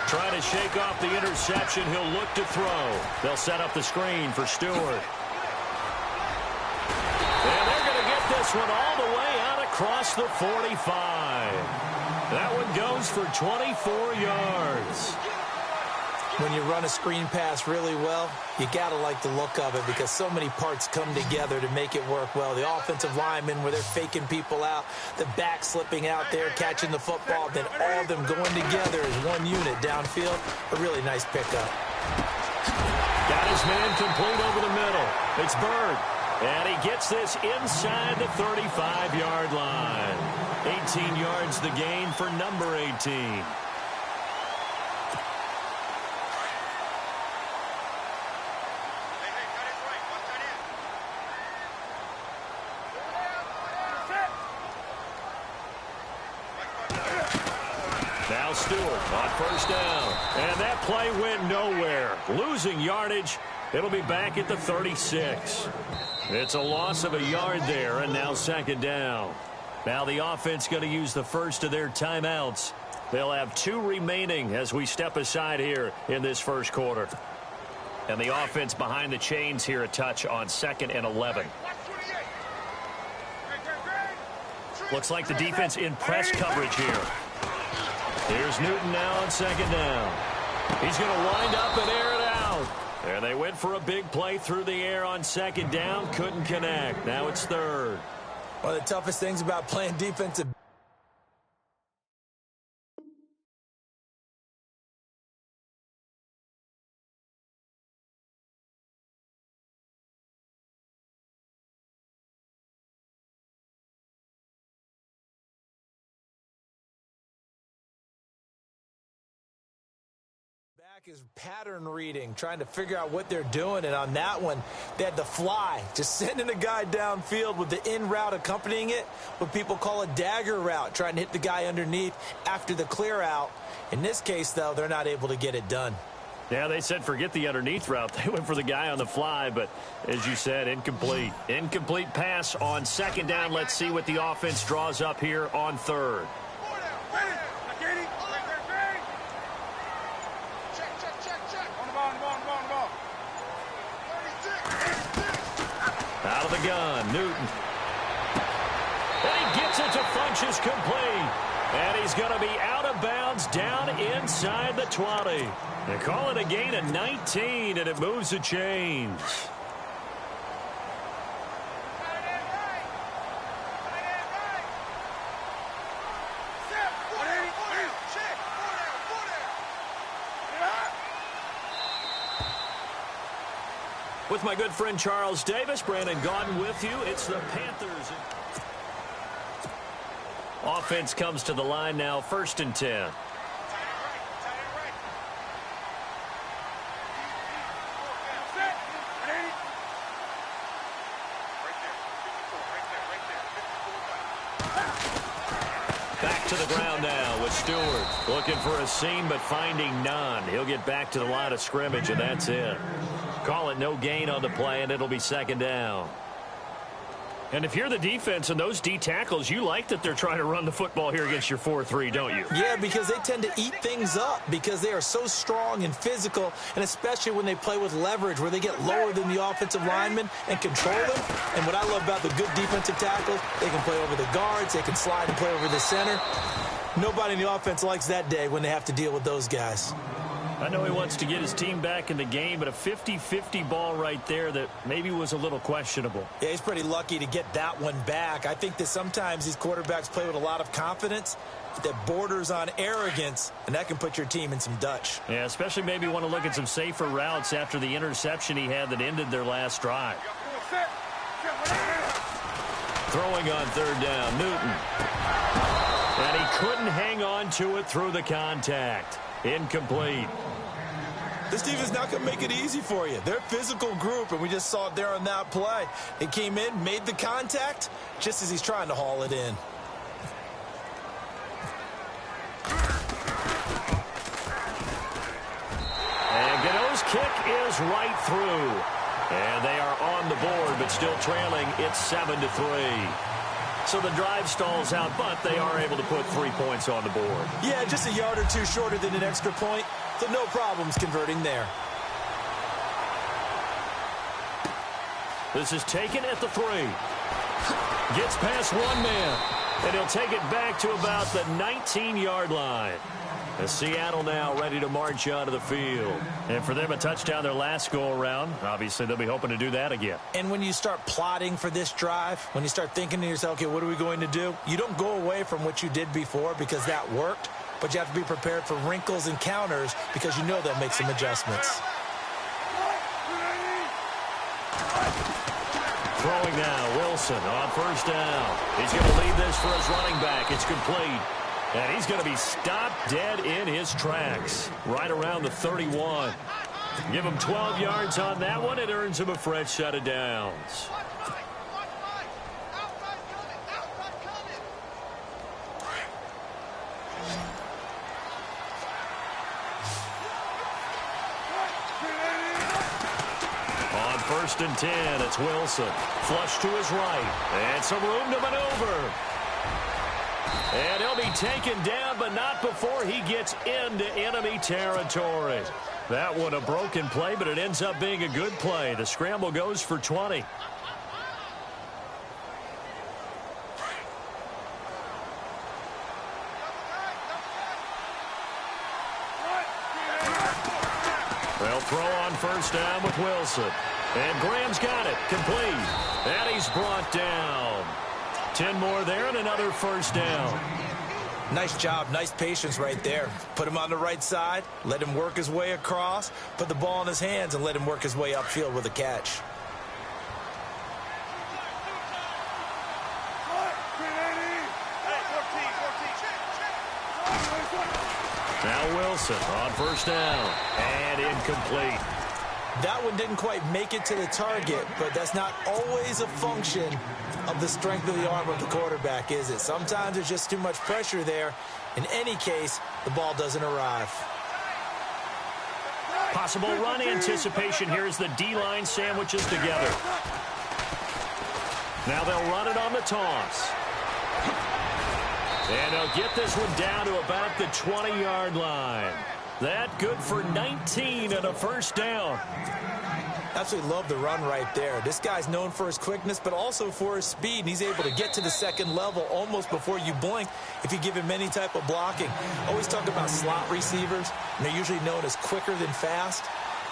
Trying to shake off the interception. He'll look to throw. They'll set up the screen for Stewart. And they're going to get this one all the way out across the 45. That one goes for 24 yards. When you run a screen pass really well, you got to like the look of it because so many parts come together to make it work well. The offensive linemen where they're faking people out, the back slipping out there, catching the football, then all of them going together as one unit downfield. A really nice pickup. Got his man complete over the middle. It's Bird. And he gets this inside the 35-yard line. 18 yards the gain for number 18. Now Stewart on first down. And that play went nowhere. Losing yardage. It'll be back at the 36. It's a loss of a yard there, and now second down. Now the offense going to use the first of their timeouts. They'll have 2 remaining as we step aside here in this first quarter. And the offense behind the chains here a touch on 2nd and 11. Looks like the defense in press coverage here. Here's Newton now on second down. He's going to wind up and air it out. And they went for a big play through the air on second down. Couldn't connect. Now it's third. One of the toughest things about playing defensive. Is pattern reading, trying to figure out what they're doing, and on that one, they had the fly, just sending a guy downfield with the in route accompanying it, what people call a dagger route, trying to hit the guy underneath after the clear out. In this case, though, they're not able to get it done. Yeah, they said forget the underneath route. They went for the guy on the fly, but as you said, incomplete. Incomplete pass on second down. Let's see what the offense draws up here on third. Out of the gun, Newton. And he gets it to Funchess complete. And he's going to be out of bounds down inside the 20. They call it a gain of 19, and it moves the chains. With my good friend Charles Davis, Brandon Gaudin with you. It's the Panthers. Offense comes to the line now, 1st and 10. Back to the ground now with Stewart. Looking for a seam, but finding none. He'll get back to the line of scrimmage, and that's it. Call it no gain on the play, and it'll be second down. And if you're the defense and those D tackles, you like that they're trying to run the football here against your 4-3, don't you? Yeah, because they tend to eat things up because they are so strong and physical, and especially when they play with leverage where they get lower than the offensive linemen and control them. And what I love about the good defensive tackles, they can play over the guards, they can slide and play over the center. Nobody in the offense likes that day when they have to deal with those guys. I know he wants to get his team back in the game, but a 50-50 ball right there that maybe was a little questionable. Yeah, he's pretty lucky to get that one back. I think that sometimes these quarterbacks play with a lot of confidence that borders on arrogance, and that can put your team in some Dutch. Yeah, especially maybe want to look at some safer routes after the interception he had that ended their last drive. Throwing on third down, Newton. And he couldn't hang on to it through the contact. Incomplete. This team is not going to make it easy for you. They're a physical group, and we just saw it there on that play. It came in, made the contact, just as he's trying to haul it in. And Gano's kick is right through. And they are on the board, but still trailing. It's 7-3. So the drive stalls out, but they are able to put 3 points on the board. Yeah, just a yard or two shorter than an extra point, so no problems converting there. This is taken at the 3. Gets past one man, and he'll take it back to about the 19-yard line. As Seattle now ready to march onto the field. And for them, a touchdown their last go-around. Obviously, they'll be hoping to do that again. And when you start plotting for this drive, when you start thinking to yourself, okay, what are we going to do? You don't go away from what you did before because that worked, but you have to be prepared for wrinkles and counters because you know they'll make some adjustments. Throwing now, Wilson on first down. He's going to lead this for his running back. It's complete. And he's going to be stopped dead in his tracks, right around the 31. Give him 12 yards on that one. It earns him a fresh set of downs. On first and 10, it's Wilson. Flush to his right. And some room to maneuver. And he'll be taken down, but not before he gets into enemy territory. That one a broken play, but it ends up being a good play. The scramble goes for 20. They'll throw on first down with Wilson. And Graham's got it. Complete. And he's brought down. 10 more there and another first down. Nice job, nice patience right there. Put him on the right side, let him work his way across, put the ball in his hands, and let him work his way upfield with a catch. Now Wilson on first down, and incomplete. That one didn't quite make it to the target, but that's not always a function of the strength of the arm of the quarterback, is it? Sometimes there's just too much pressure there. In any case, the ball doesn't arrive. Possible run anticipation here as the D-line sandwiches together. Now they'll run it on the toss. And they'll get this one down to about the 20-yard line. That good for 19 and a first down. Absolutely love the run right there. This guy's known for his quickness, but also for his speed. And he's able to get to the second level almost before you blink if you give him any type of blocking. Always talk about slot receivers, and they're usually known as quicker than fast.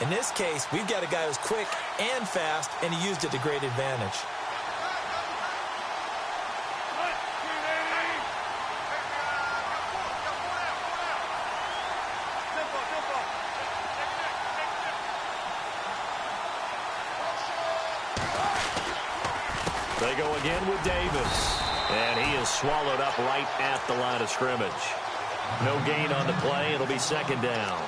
In this case, we've got a guy who's quick and fast, and he used it to great advantage. They go again with Davis. And he is swallowed up right at the line of scrimmage. No gain on the play. It'll be second down.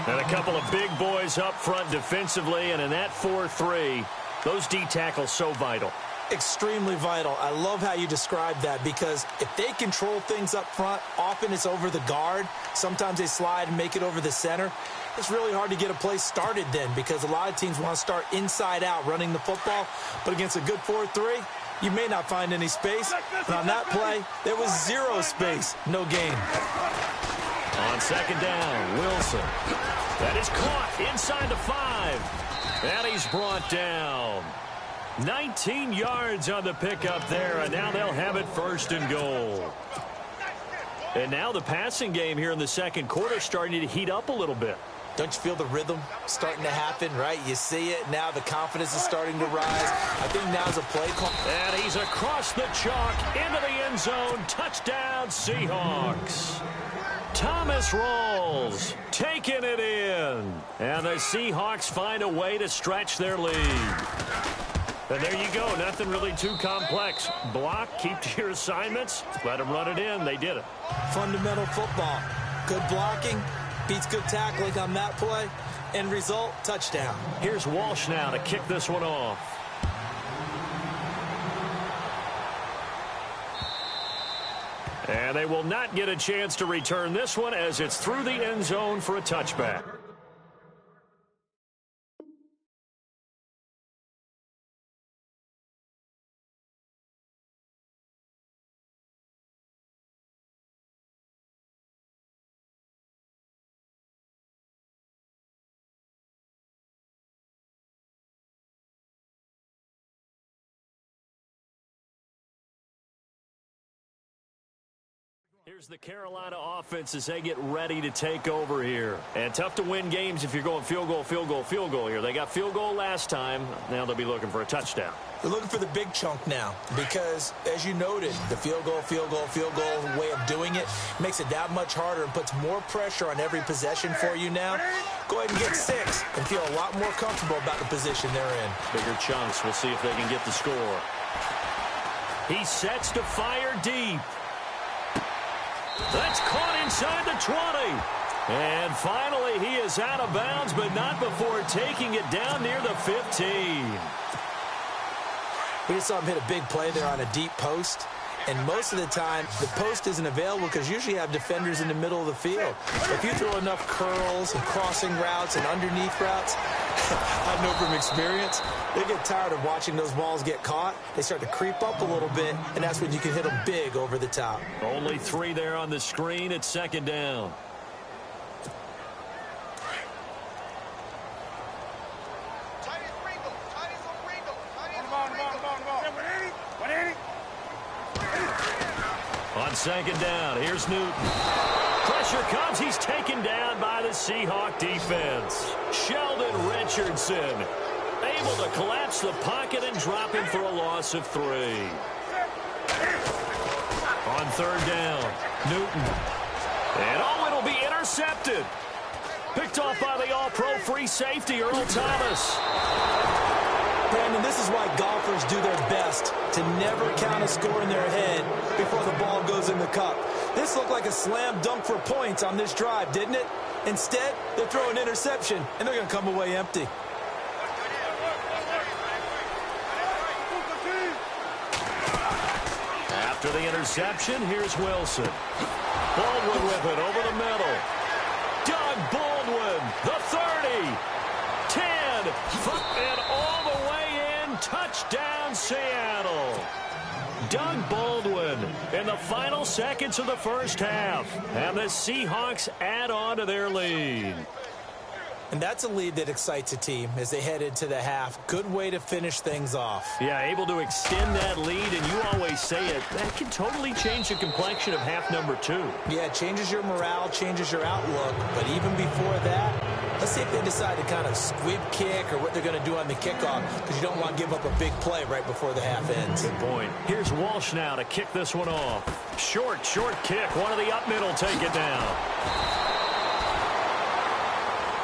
And a couple of big boys up front defensively. And in that 4-3, those D tackles so vital. Extremely vital. I love how you describe that because if they control things up front, often it's over the guard. Sometimes they slide and make it over the center. It's really hard to get a play started then because a lot of teams want to start inside out running the football. But against a good 4-3, You may not find any space, but on that play, there was zero space. No gain. On second down, Wilson. That is caught inside the 5. And he's brought down. 19 yards on the pickup there, and now they'll have it first and goal. And now the passing game here in the second quarter starting to heat up a little bit. Don't you feel the rhythm starting to happen, right? You see it. Now the confidence is starting to rise. I think now's a play call. And he's across the chalk into the end zone. Touchdown, Seahawks. Thomas rolls, taking it in. And the Seahawks find a way to stretch their lead. And there you go. Nothing really too complex. Block, keep to your assignments, let them run it in. They did it. Fundamental football. Good blocking. Beats good tackling on that play. End result, touchdown. Here's Walsh now to kick this one off. And they will not get a chance to return this one as it's through the end zone for a touchback. Here's the Carolina offense as they get ready to take over here. And tough to win games if you're going field goal, field goal, field goal here. They got field goal last time. Now they'll be looking for a touchdown. They're looking for the big chunk now because, as you noted, the field goal way of doing it makes it that much harder and puts more pressure on every possession for you now. Go ahead and get 6 and feel a lot more comfortable about the position they're in. Bigger chunks. We'll see if they can get the score. He sets to fire deep. That's caught inside the 20. And finally, he is out of bounds, but not before taking it down near the 15. We just saw him hit a big play there on a deep post. And most of the time, the post isn't available because usually you have defenders in the middle of the field. If you throw enough curls and crossing routes and underneath routes, I know from experience, they get tired of watching those balls get caught. They start to creep up a little bit, and that's when you can hit them big over the top. Only 3 there on the screen. It's second down. On second down, here's Newton. Pressure comes. He's taken down by the Seahawk defense. Sheldon Richardson able to collapse the pocket and drop him for a loss of 3. On third down, Newton. And it'll be intercepted. Picked off by the all-pro free safety, Earl Thomas. Brandon, this is why golfers do their best to never count a score in their head before the ball goes in the cup. This looked like a slam dunk for points on this drive, didn't it? Instead, they're throwing interception, and they're going to come away empty. After the interception, here's Wilson. Baldwin with it over the middle. Doug Baldwin, the 30, 10, and all the way in. Touchdown, Seattle. Doug Baldwin in the final seconds of the first half. And the Seahawks add on to their lead. And that's a lead that excites a team as they head into the half. Good way to finish things off. Yeah, able to extend that lead, and you always say it, that can totally change the complexion of half number 2. Yeah, it changes your morale, changes your outlook. But even before that, let's see if they decide to kind of squib kick or what they're going to do on the kickoff, because you don't want to give up a big play right before the half ends. Good point. Here's Walsh now to kick this one off. Short kick. One of the up middle take it down.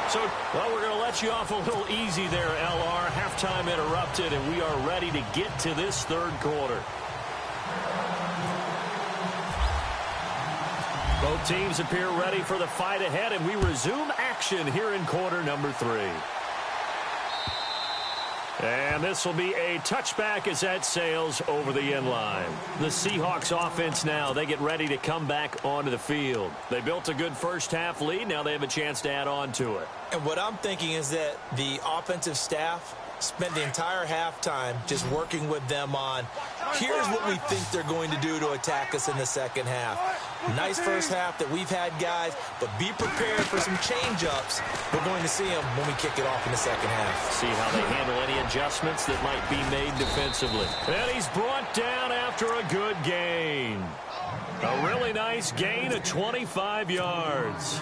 So, well, we're going to let you off a little easy there, LR. Halftime interrupted, and we are ready to get to this third quarter. Both teams appear ready for the fight ahead, and we resume action here in quarter number 3. And this will be a touchback as that sails over the end line. The Seahawks offense now, they get ready to come back onto the field. They built a good first half lead. Now they have a chance to add on to it. And what I'm thinking is that the offensive staff spent the entire halftime just working with them on, here's what we think they're going to do to attack us in the second half. Nice first half that we've had, guys, but be prepared for some change-ups. We're going to see them when we kick it off in the second half. See how they handle any adjustments that might be made defensively. And he's brought down after a good gain. A really nice gain of 25 yards.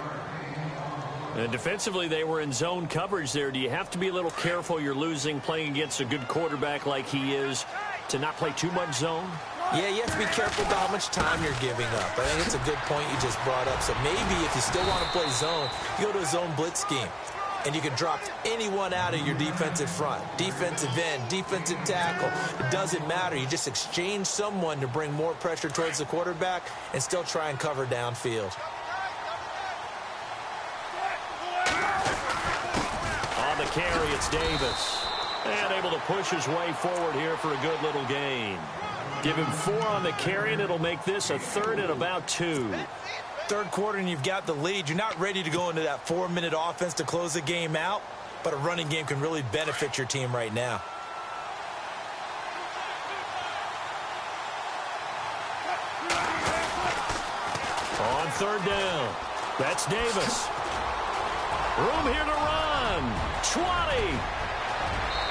And defensively, they were in zone coverage there. Do you have to be a little careful you're losing playing against a good quarterback like he is to not play too much zone? Yeah, you have to be careful about how much time you're giving up. I think it's a good point you just brought up. So maybe if you still want to play zone, you go to a zone blitz scheme. And you can drop anyone out of your defensive front. Defensive end, defensive tackle. It doesn't matter. You just exchange someone to bring more pressure towards the quarterback and still try and cover downfield. On the carry, it's Davis. And able to push his way forward here for a good little gain. Give him 4 on the carry, and it'll make this a 3rd and about 2. Third quarter, and you've got the lead. You're not ready to go into that 4-minute offense to close the game out, but a running game can really benefit your team right now. On 3rd down, that's Davis. Room here to run. 20.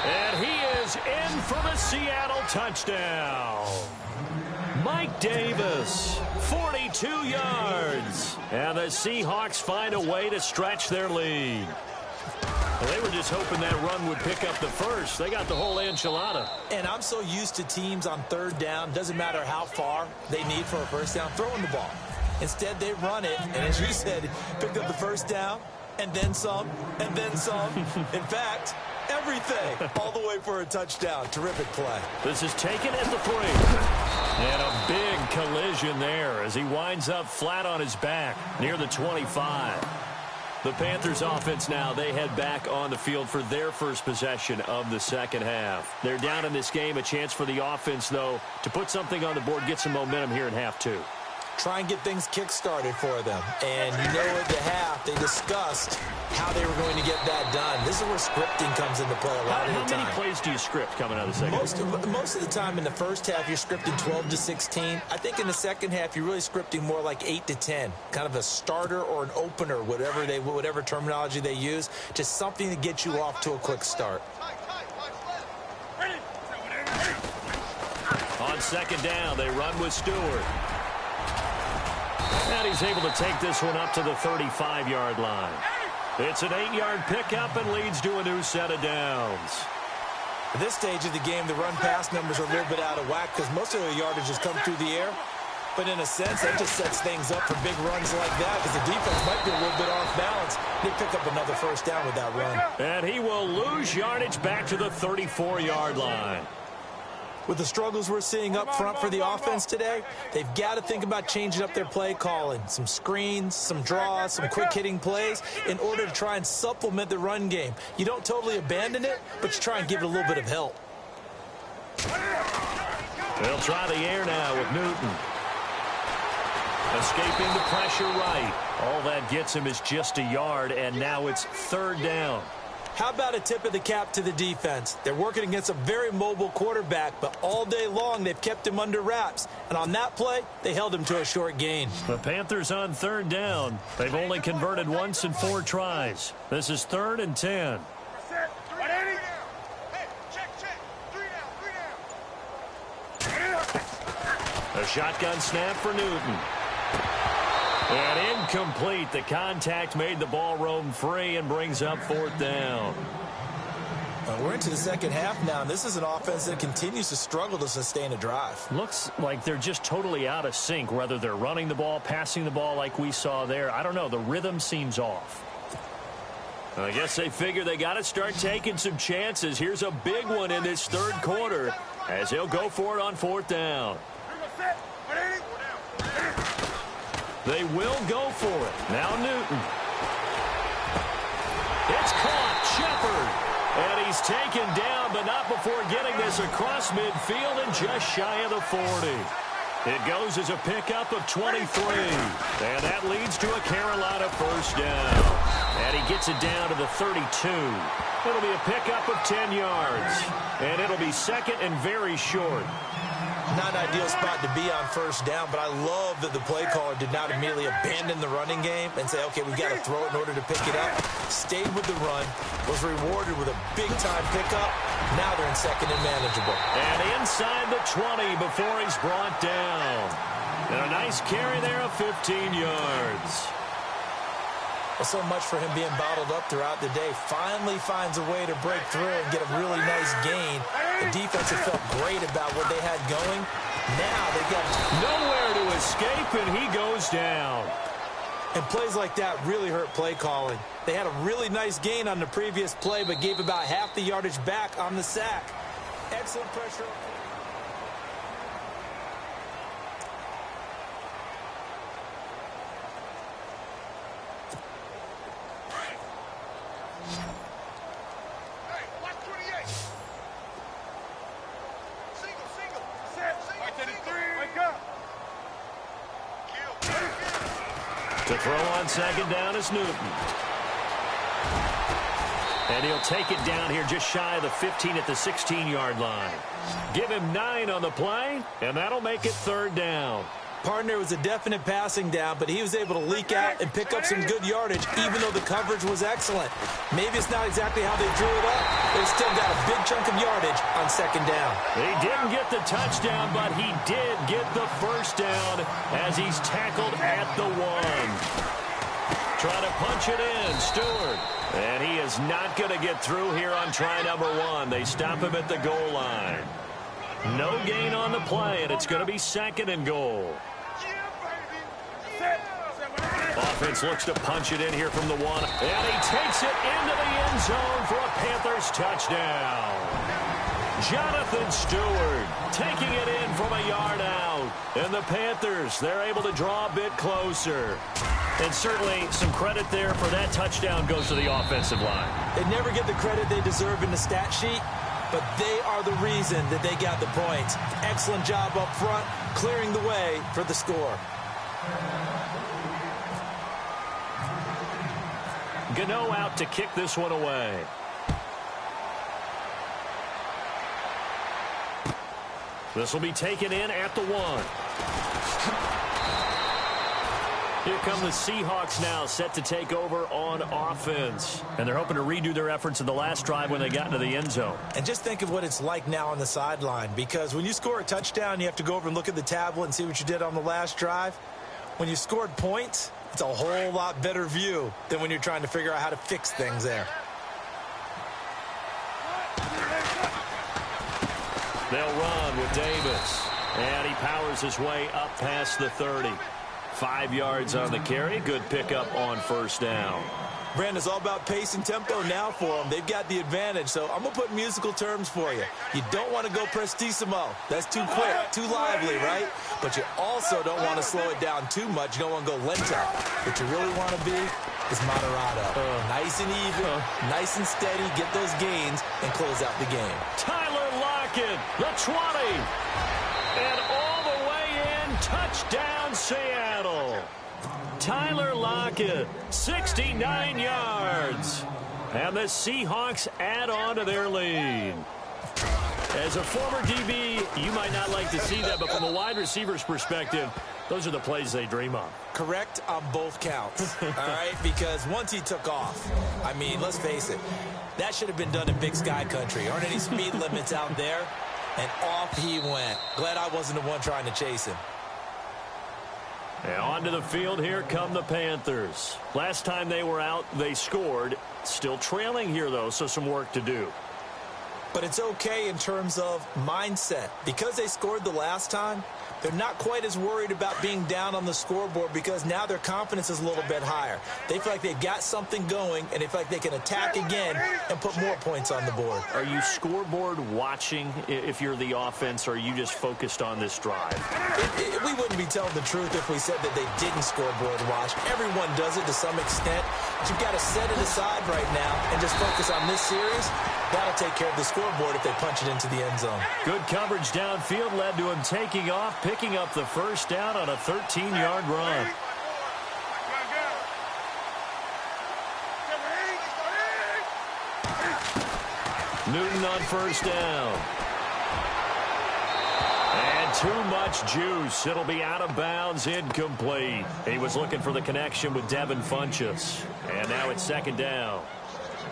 And he is in for the Seattle touchdown. Mike Davis, 42 yards. And the Seahawks find a way to stretch their lead. Well, they were just hoping that run would pick up the first. They got the whole enchilada. And I'm so used to teams on 3rd down, doesn't matter how far they need for a first down, throwing the ball. Instead, they run it, and as you said, picked up the first down, and then some, and then some. In fact, everything all the way for a touchdown. Terrific play. This is taken at the 3. And a big collision there as he winds up flat on his back near the 25. The Panthers offense now, they head back on the field for their first possession of the second half. They're down in this game. A chance for the offense, though, to put something on the board, get some momentum here in half 2. Try and get things kick-started for them. And you know at the half, they discussed how they were going to get that done. This is where scripting comes into play a lot of the time. How many plays do you script coming out of the second half? Most of the time in the first half, you're scripting 12 to 16. I think in the second half, you're really scripting more like 8 to 10. Kind of a starter or an opener, whatever terminology they use. Just something to get you off to a quick start. On 2nd down, they run with Stewart. And he's able to take this one up to the 35-yard line. It's an 8-yard pickup and leads to a new set of downs. At this stage of the game, the run-pass numbers are a little bit out of whack because most of the yardage has come through the air. But in a sense, that just sets things up for big runs like that because the defense might be a little bit off balance. They pick up another first down with that run. And he will lose yardage back to the 34-yard line. With the struggles we're seeing up front for the offense today, they've got to think about changing up their play calling. Some screens, some draws, some quick-hitting plays in order to try and supplement the run game. You don't totally abandon it, but you try and give it a little bit of help. They'll try the air now with Newton. Escaping the pressure right. All that gets him is just a yard, and now it's 3rd down. How about a tip of the cap to the defense? They're working against a very mobile quarterback, but all day long they've kept him under wraps. And on that play, they held him to a short gain. The Panthers on 3rd down. They've only converted once in 4 tries. This is 3rd and 10. A shotgun snap for Newton. And incomplete. The contact made the ball roam free and brings up 4th down. We're into the second half now, and this is an offense that continues to struggle to sustain a drive. Looks like they're just totally out of sync, whether they're running the ball, passing the ball like we saw there. I don't know. The rhythm seems off. I guess they figure they got to start taking some chances. Here's a big one in this 3rd quarter as he'll go for it on 4th down. They will go for it. Now Newton. It's caught. Shepard. And he's taken down, but not before getting this across midfield and just shy of the 40. It goes as a pickup of 23. And that leads to a Carolina first down. And he gets it down to the 32. It'll be a pickup of 10 yards. And it'll be second and very short. Not an ideal spot to be on first down, but I love that the play caller did not immediately abandon the running game and say, okay, we've got to throw it in order to pick it up. Stayed with the run, was rewarded with a big-time pickup. Now they're in second and manageable. And inside the 20 before he's brought down. And a nice carry there of 15 yards. Well, so much for him being bottled up throughout the day. Finally finds a way to break through and get a really nice gain. The defense have felt great about what they had going. Now they've got nowhere to escape, and he goes down. And plays like that really hurt play calling. They had a really nice gain on the previous play, but gave about half the yardage back on the sack. Excellent pressure. To throw on second down is Newton. And he'll take it down here just shy of the 15 at the 16-yard line. Give him 9 on the play, and that'll make it third down. Partner was a definite passing down, but he was able to leak out and pick up some good yardage, even though the coverage was excellent. Maybe it's not exactly how they drew it up, but he still got a big chunk of yardage on second down. He didn't get the touchdown, but he did get the first down as he's tackled at the 1. Trying to punch it in, Stewart. And he is not going to get through here on try number 1. They stop him at the goal line. No gain on the play, and it's going to be second and goal. Offense looks to punch it in here from the 1. And he takes it into the end zone for a Panthers touchdown. Jonathan Stewart taking it in from a yard out. And the Panthers, they're able to draw a bit closer. And certainly some credit there for that touchdown goes to the offensive line. They never get the credit they deserve in the stat sheet, but they are the reason that they got the points. Excellent job up front, clearing the way for the score. Gano out to kick this one away. This will be taken in at the 1. Here come the Seahawks now, set to take over on offense. And they're hoping to redo their efforts in the last drive when they got into the end zone. And just think of what it's like now on the sideline, because when you score a touchdown, you have to go over and look at the tablet and see what you did on the last drive. When you scored points, it's a whole lot better view than when you're trying to figure out how to fix things there. They'll run with Davis. And he powers his way up past the 30. 5 yards on the carry. Good pickup on first down. Brandon, it's all about pace and tempo now for them. They've got the advantage, so I'm going to put musical terms for you. You don't want to go prestissimo. That's too quick, too lively, right? But you also don't want to slow it down too much. You don't want to go lento. What you really want to be is moderato. Nice and even, nice and steady, get those gains, and close out the game. Tyler Lockett, the 20. And all the way in, touchdown Seattle. Tyler Lockett, 69 yards. And the Seahawks add on to their lead. As a former DB, you might not like to see that, but from a wide receiver's perspective, those are the plays they dream of. Correct on both counts, all right? Because once he took off, I mean, let's face it, that should have been done in Big Sky Country. Aren't any speed limits out there? And off he went. Glad I wasn't the one trying to chase him. And onto the field, here come the Panthers. Last time they were out, they scored. Still trailing here, though, so some work to do. But it's okay in terms of mindset. Because they scored the last time, they're not quite as worried about being down on the scoreboard because now their confidence is a little bit higher. They feel like they've got something going, and they feel like they can attack again and put more points on the board. Are you scoreboard watching if you're the offense, or are you just focused on this drive? We wouldn't be telling the truth if we said that they didn't scoreboard watch. Everyone does it to some extent. But you've got to set it aside right now and just focus on this series. That'll take care of the score. scoreboard if they punch it into the end zone. Good coverage downfield led to him taking off, picking up the first down on a 13-yard run. Newton on first down. And too much juice. It'll be out of bounds, incomplete. He was looking for the connection with Devin Funchess. And now it's second down.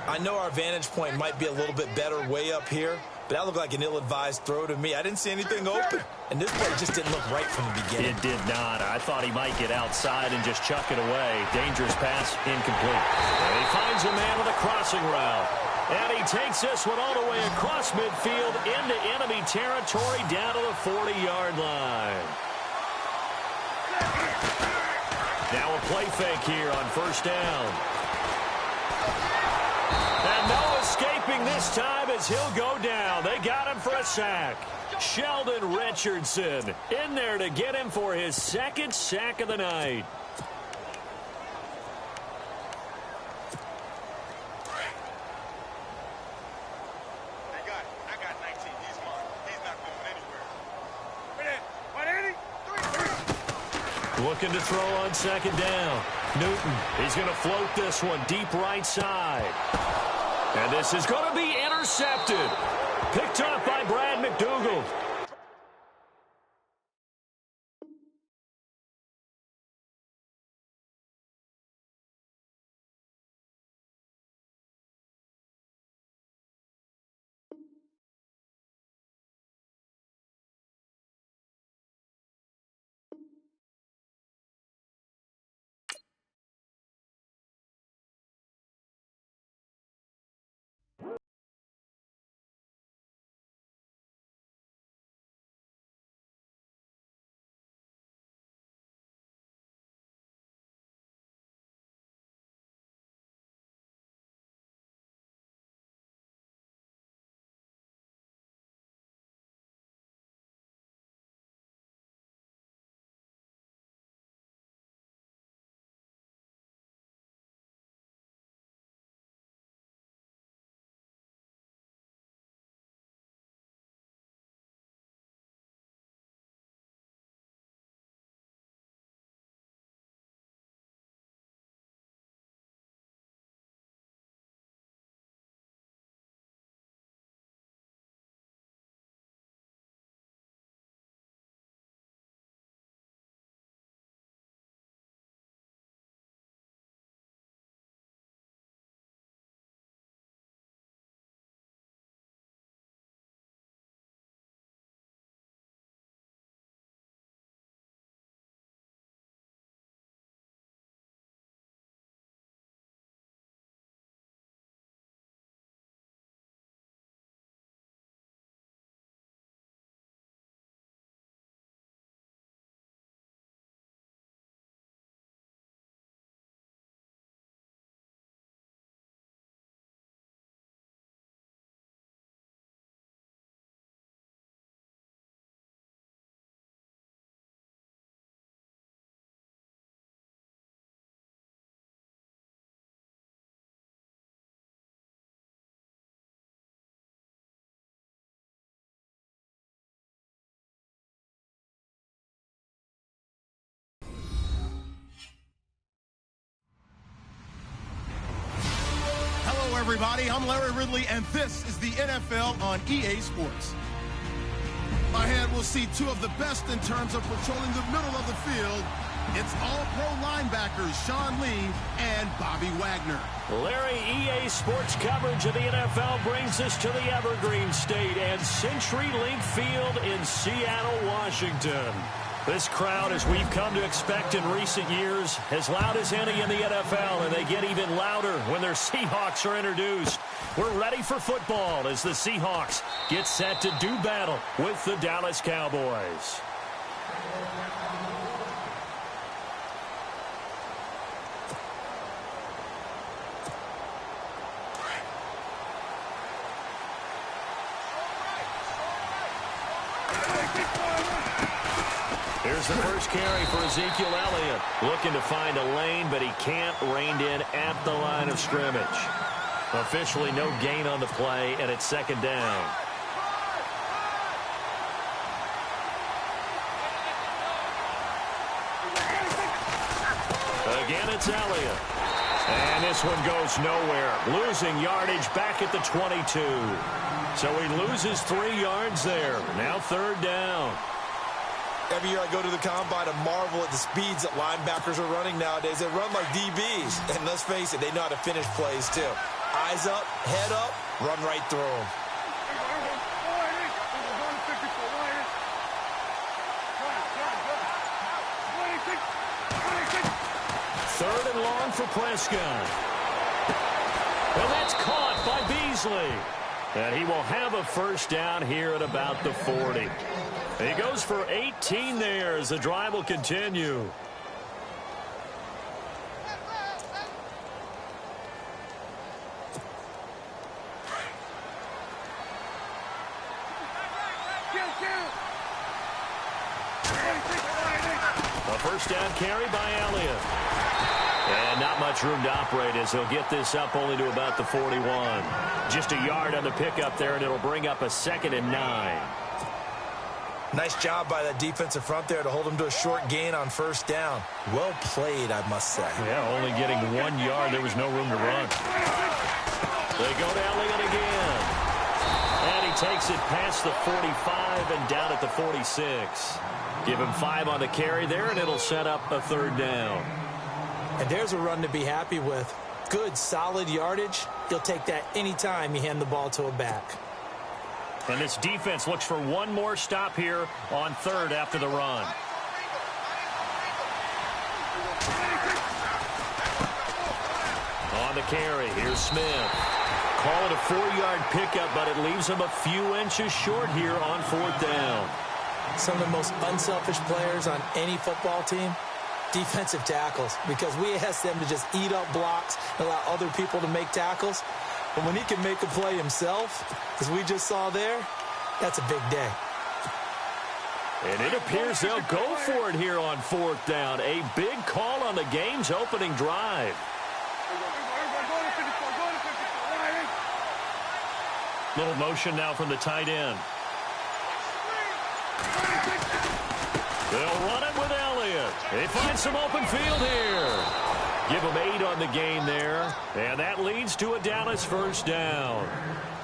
I know our vantage point might be a little bit better way up here, but that looked like an ill-advised throw to me. I didn't see anything open, and this play just didn't look right from the beginning. It did not. I thought he might get outside and just chuck it away. Dangerous pass, incomplete. And he finds a man with a crossing route. And he takes this one all the way across midfield into enemy territory down to the 40-yard line. Now a play fake here on first down. And no escaping this time as he'll go down. They got him for a sack. Sheldon Richardson in there to get him for his second sack of the night. Looking to throw on second down. Newton, he's going to float this one deep right side. And this is going to be intercepted. Picked up by Brad McDougald. Everybody, I'm Larry Ridley, and this is the NFL on EA Sports. Ahead, we'll see two of the best in terms of patrolling the middle of the field. It's all-pro linebackers Sean Lee and Bobby Wagner. Larry, EA Sports coverage of the NFL brings us to the Evergreen State and CenturyLink Field in Seattle, Washington. This crowd, as we've come to expect in recent years, as loud as any in the NFL, and they get even louder when their Seahawks are introduced. We're ready for football as the Seahawks get set to do battle with the Dallas Cowboys. Here's the first carry for Ezekiel Elliott. Looking to find a lane, but he can't. Reined in at the line of scrimmage. Officially no gain on the play, and it's second down. Again, it's Elliott. And this one goes nowhere. Losing yardage back at the 22. So he loses 3 yards there. Now third down. Every year I go to the combine and marvel at the speeds that linebackers are running nowadays. They run like DBs. And let's face it, they know how to finish plays too. Eyes up, head up, run right through them. Third and long for Prescott. And that's caught by Beasley. And he will have a first down here at about the 40. He goes for 18 there as the drive will continue. A first down carry by Elliott. And not much room to operate as he'll get this up only to about the 41. Just a yard on the pickup there, and it'll bring up a 2nd and 9. Nice job by that defensive front there to hold him to a short gain on first down. Well played, I must say. Yeah, only getting 1 yard. There was no room to run. They go to Elliott again. And he takes it past the 45 and down at the 46. Give him 5 on the carry there, and it'll set up a third down. And there's a run to be happy with. Good, solid yardage. You'll take that anytime you hand the ball to a back. And this defense looks for one more stop here on third after the run. On the carry, here's Smith. Call it a 4-yard pickup, but it leaves him a few inches short here on fourth down. Some of the most unselfish players on any football team, defensive tackles, because we ask them to just eat up blocks and allow other people to make tackles. But when he can make a play himself, as we just saw there, that's a big day. And it appears they'll go for it here on fourth down. A big call on the game's opening drive. Little motion now from the tight end. They'll run it with Elliott. They find some open field here. Give him 8 on the game there. And that leads to a Dallas first down.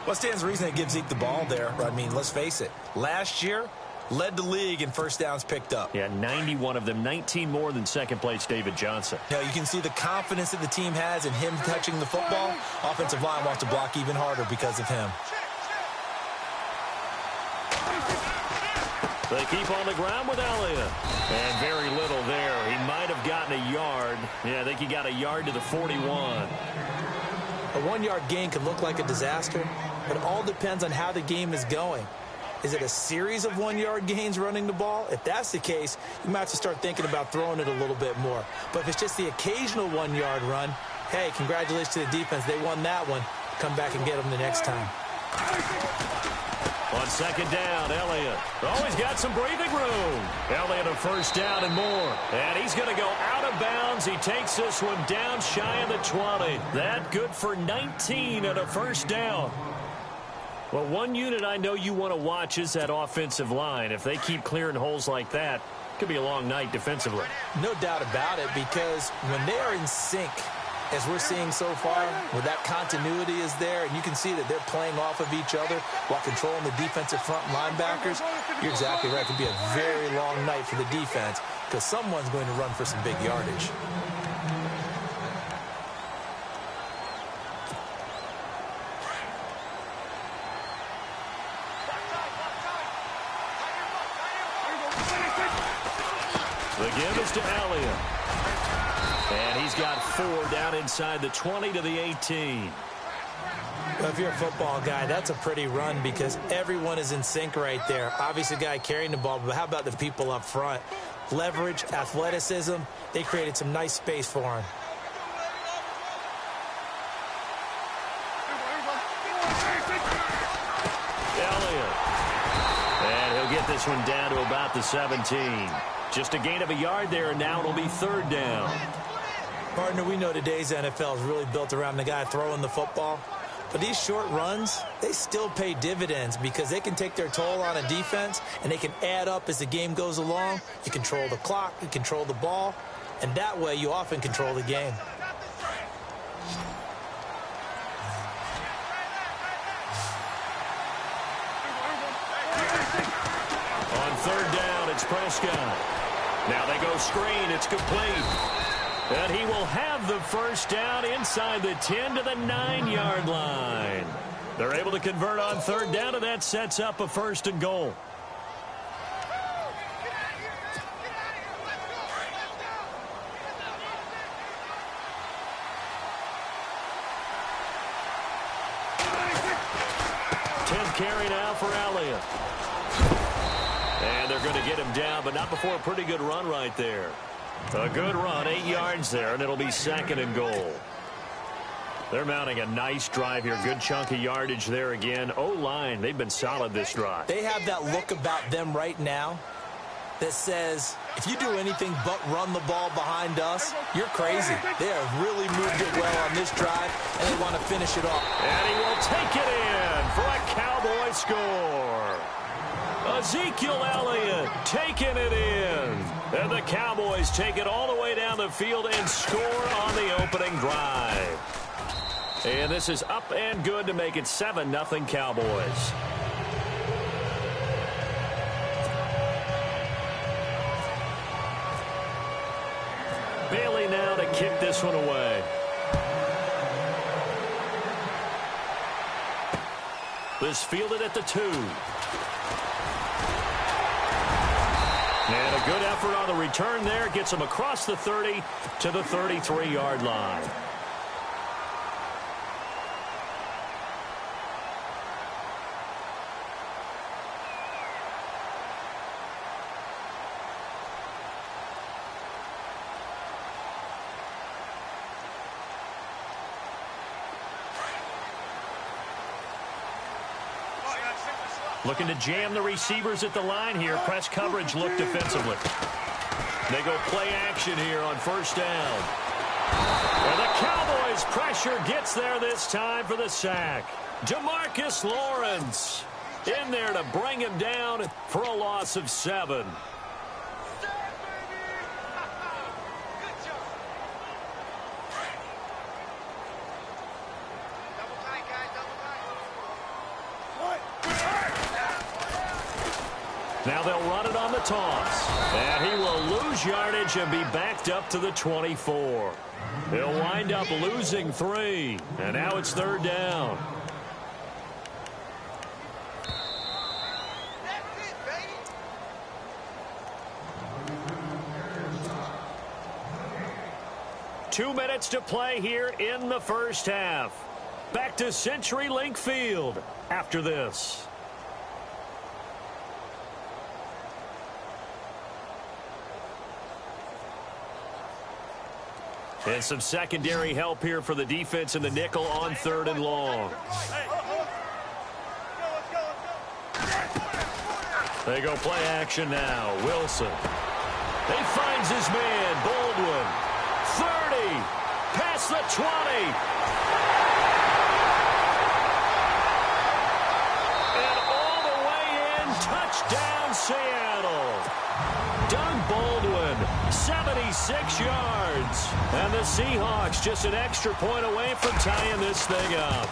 What stands to reason they give Zeke the ball there? I mean, let's face it. Last year, led the league in first downs picked up. Yeah, 91 of them, 19 more than second-place David Johnson. Now, you can see the confidence that the team has in him touching the football. Offensive line wants to block even harder because of him. They keep on the ground with Elliott. And very little there. He might have gotten a yard. Yeah, I think he got a yard to the 41. A 1-yard gain can look like a disaster, but it all depends on how the game is going. Is it a series of 1-yard gains running the ball? If that's the case, you might have to start thinking about throwing it a little bit more. But if it's just the occasional 1-yard run, hey, congratulations to the defense. They won that one. Come back and get them the next time. On second down, Elliott. Oh, he's got some breathing room. Elliott a first down and more. And he's going to go out of bounds. He takes this one down shy of the 20. That good for 19 and a first down. Well, one unit I know you want to watch is that offensive line. If they keep clearing holes like that, it could be a long night defensively. No doubt about it, because when they are in sync, as we're seeing so far, where that continuity is there, and you can see that they're playing off of each other while controlling the defensive front linebackers, you're exactly right. It could be a very long night for the defense because someone's going to run for some big yardage. The give is to Elliott. And he's got 4 down inside the 20 to the 18. Well, if you're a football guy, that's a pretty run because everyone is in sync right there. Obviously, the guy carrying the ball, but how about the people up front? Leverage, athleticism, they created some nice space for him. Elliott. And he'll get this one down to about the 17. Just a gain of a yard there, and now it'll be third down. Partner, we know today's NFL is really built around the guy throwing the football. But these short runs, they still pay dividends because they can take their toll on a defense, and they can add up as the game goes along. You control the clock, you control the ball, and that way you often control the game. On third down, it's Prescott. Now they go screen. It's complete. And he will have the first down inside the 10 to the 9-yard line. They're able to convert on third down, and that sets up a 1st and goal. Carry now for Elliott. And they're going to get him down, but not before a pretty good run right there. A good run, 8 yards there, and it'll be 2nd and goal. They're mounting a nice drive here. Good chunk of yardage there again. O-line, they've been solid this drive. They have that look about them right now that says, if you do anything but run the ball behind us, you're crazy. They have really moved it well on this drive, and they want to finish it off. And he will take it in for a Cowboy score. Ezekiel Elliott taking it in. And the Cowboys take it all the way down the field and score on the opening drive. And this is up and good to make it 7-0 Cowboys. Bailey now to kick this one away. This fielded at the 2. And a good effort on the return there. Gets him across the 30 to the 33-yard line. Looking to jam the receivers at the line here. Press coverage look defensively. They go play action here on 1st down. And the Cowboys pressure gets there this time for the sack. Demarcus Lawrence in there to bring him down for a loss of 7. Now they'll run it on the toss. And he will lose yardage and be backed up to the 24. He'll wind up losing 3. And now it's 3rd down. Two minutes to play here in the first half. Back to CenturyLink Field after this. And some secondary help here for the defense in the nickel on 3rd and long. They go play action now. Wilson. He finds his man, Baldwin. 30. Past the 20. And all the way in. Touchdown, Seattle. Doug Baldwin, 76 yards. And the Seahawks just an extra point away from tying this thing up.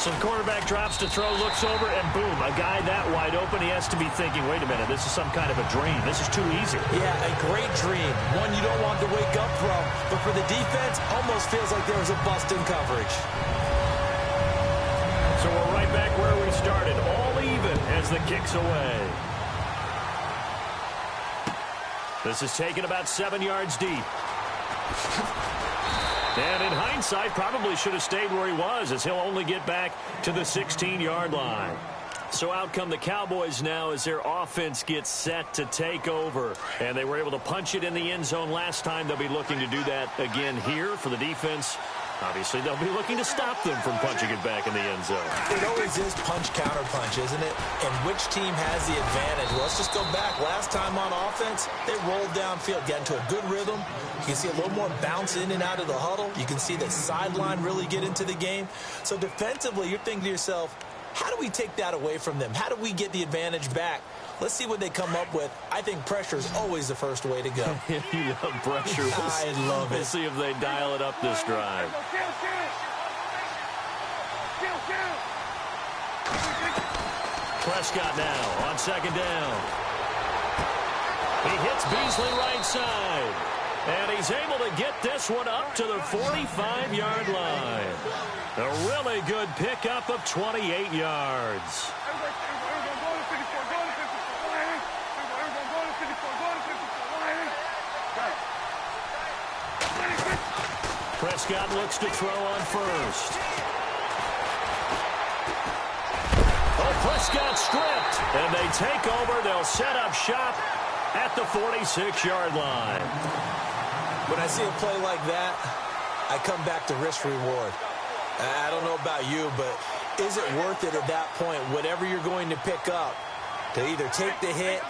So the quarterback drops to throw, looks over, and boom, a guy that wide open. He has to be thinking, wait a minute, this is some kind of a dream. This is too easy. Yeah, a great dream. One you don't want to wake up from. But for the defense, almost feels like there was a bust in coverage. So we're right back where we started, all even as the kick's away. This is taken about 7 yards deep. And in hindsight, probably should have stayed where he was, as he'll only get back to the 16-yard line. So out come the Cowboys now as their offense gets set to take over. And they were able to punch it in the end zone last time. They'll be looking to do that again here for the defense. Obviously, they'll be looking to stop them from punching it back in the end zone. It always is punch-counter-punch, isn't it? And which team has the advantage? Well, let's just go back. Last time on offense, they rolled downfield, got into a good rhythm. You can see a little more bounce in and out of the huddle. You can see the sideline really get into the game. So defensively, you're thinking to yourself, how do we take that away from them? How do we get the advantage back? Let's see what they come up with. I think pressure is always the first way to go. You love pressure. I love it. We'll see if they dial it up this drive. Prescott now on second down. He hits Beasley right side. And he's able to get this one up to the 45-yard line. A really good pickup of 28 yards. Prescott looks to throw on first. Oh, Prescott stripped. And they take over. They'll set up shop at the 46-yard line. When I see a play like that, I come back to risk-reward. I don't know about you, but is it worth it at that point, whatever you're going to pick up, to either take the hit,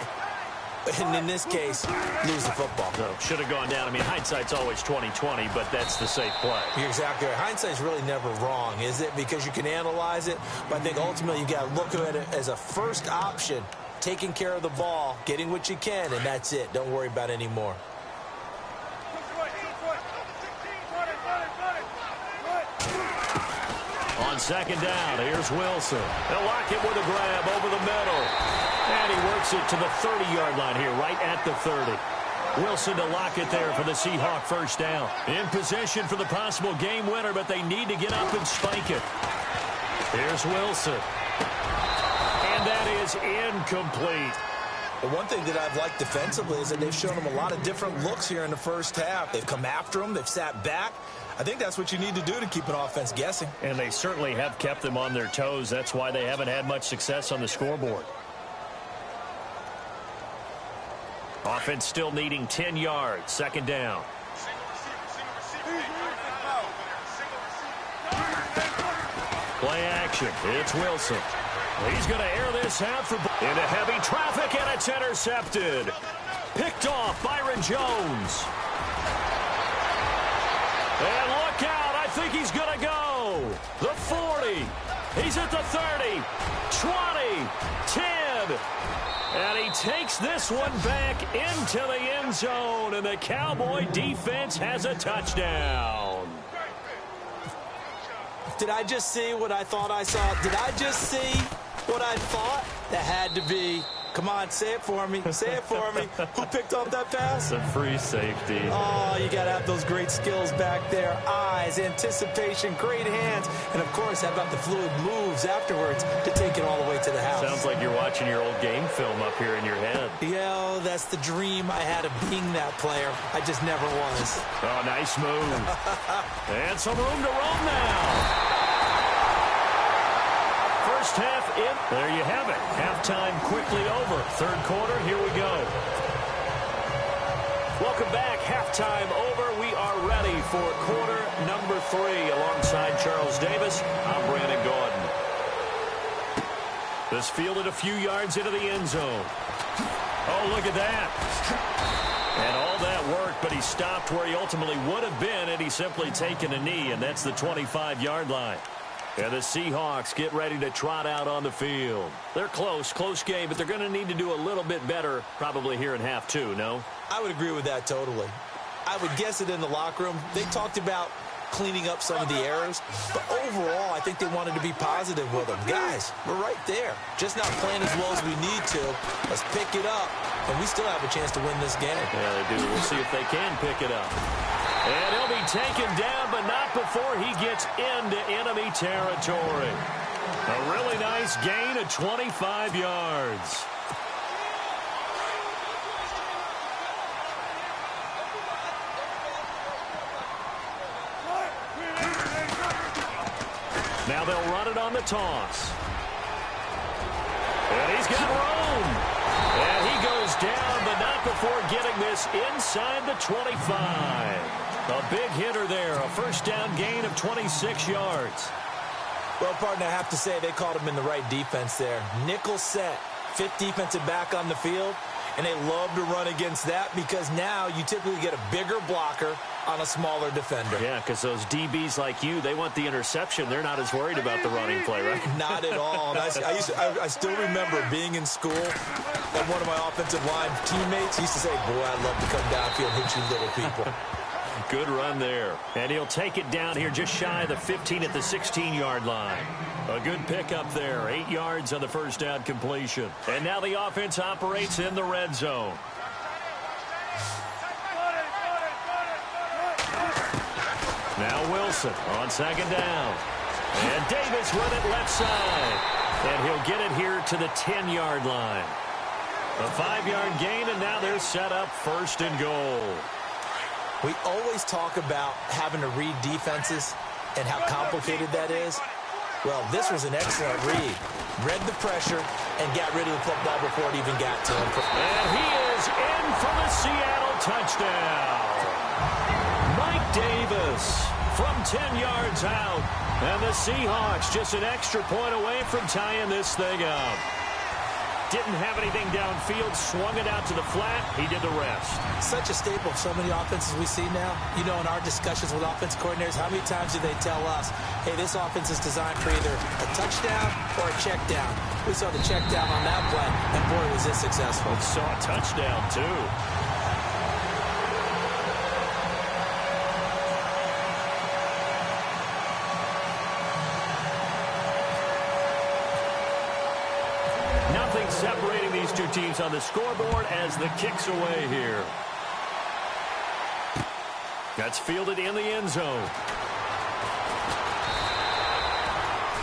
and in this case, lose the football? So, should have gone down. I mean, hindsight's always 20/20, but that's the safe play. You're exactly right. Hindsight's really never wrong, is it? Because you can analyze it, but I think ultimately you got to look at it as a first option, taking care of the ball, getting what you can, and that's it. Don't worry about any more. On second down, here's Wilson. They'll lock it with a grab over the middle. And he works it to the 30-yard line here, right at the 30. Wilson to lock it there for the Seahawk first down. In position for the possible game winner, but they need to get up and spike it. Here's Wilson. And that is incomplete. The one thing that I've liked defensively is that they've shown them a lot of different looks here in the first half. They've come after them. They've sat back. I think that's what you need to do to keep an offense guessing. And they certainly have kept them on their toes. That's why they haven't had much success on the scoreboard. Offense still needing 10 yards. Second down. Play action. It's Wilson. He's going to air this out for into heavy traffic, and it's intercepted. Picked off Byron Jones. And look out. I think he's going to go. The 40. He's at the 30. 20. 10. And he takes this one back into the end zone, and the Cowboy defense has a touchdown. Did I just see what I thought I saw? Did I just see what I thought? That had to be. Come on, say it for me. Say it for me. Who picked up that pass? It's a free safety. Oh, you got to have those great skills back there. Eyes, anticipation, great hands. And, of course, how about the fluid moves afterwards to take it all the way to the house? Sounds like you're watching your old game film up here in your head. Yeah, that's the dream I had of being that player. I just never was. Oh, nice move. And some room to roam now. First half in. There you have it. Halftime quickly over. Third quarter, here we go. Welcome back. Halftime over. We are ready for quarter number 3. Alongside Charles Davis, I'm Brandon Gordon. This fielded a few yards into the end zone. Oh, look at that. And all that worked, but he stopped where he ultimately would have been had he simply taken a knee, and that's the 25-yard line. And the Seahawks get ready to trot out on the field. They're close game, but they're going to need to do a little bit better probably here in half 2, no? I would agree with that totally. I would guess it in the locker room. They talked about cleaning up some of the errors, but overall, I think they wanted to be positive with them. Guys, we're right there. Just not playing as well as we need to. Let's pick it up, and we still have a chance to win this game. Yeah, they do. We'll see if they can pick it up. And he'll be taken down, but not before he gets into enemy territory. A really nice gain of 25 yards. Now they'll run it on the toss. And he's got room. And he goes down, but not out before getting this inside the 25. A big hitter there, a first down gain of 26 yards. Well, partner, I have to say they called him in the right defense there. Nickel set, fifth defensive back on the field, and they love to run against that because now you typically get a bigger blocker on a smaller defender. Yeah, because those DBs like you, they want the interception. They're not as worried about the running play, right? Not at all. I still remember being in school, and one of my offensive line teammates used to say, boy, I'd love to come downfield and hit you little people. Good run there. And he'll take it down here just shy of the 15 at the 16-yard line. A good pickup there. 8 yards on the first down completion. And now the offense operates in the red zone. Now Wilson on second down. And Davis with it left side. And he'll get it here to the 10-yard line. A 5-yard gain, and now they're set up first and goal. We always talk about having to read defenses and how complicated that is. Well, this was an excellent read. Read the pressure and got rid of the football before it even got to him. And he is in for the Seattle touchdown. Mike Davis from 10 yards out. And the Seahawks just an extra point away from tying this thing up. Didn't have anything downfield, swung it out to the flat. He did the rest. Such a staple of so many offenses we see now. You know, in our discussions with offense coordinators, how many times do they tell us, hey, this offense is designed for either a touchdown or a check down. We saw the check down on that play, and boy, was this successful. We saw a touchdown, too. Separating these two teams on the scoreboard as the kick's away here. That's fielded in the end zone.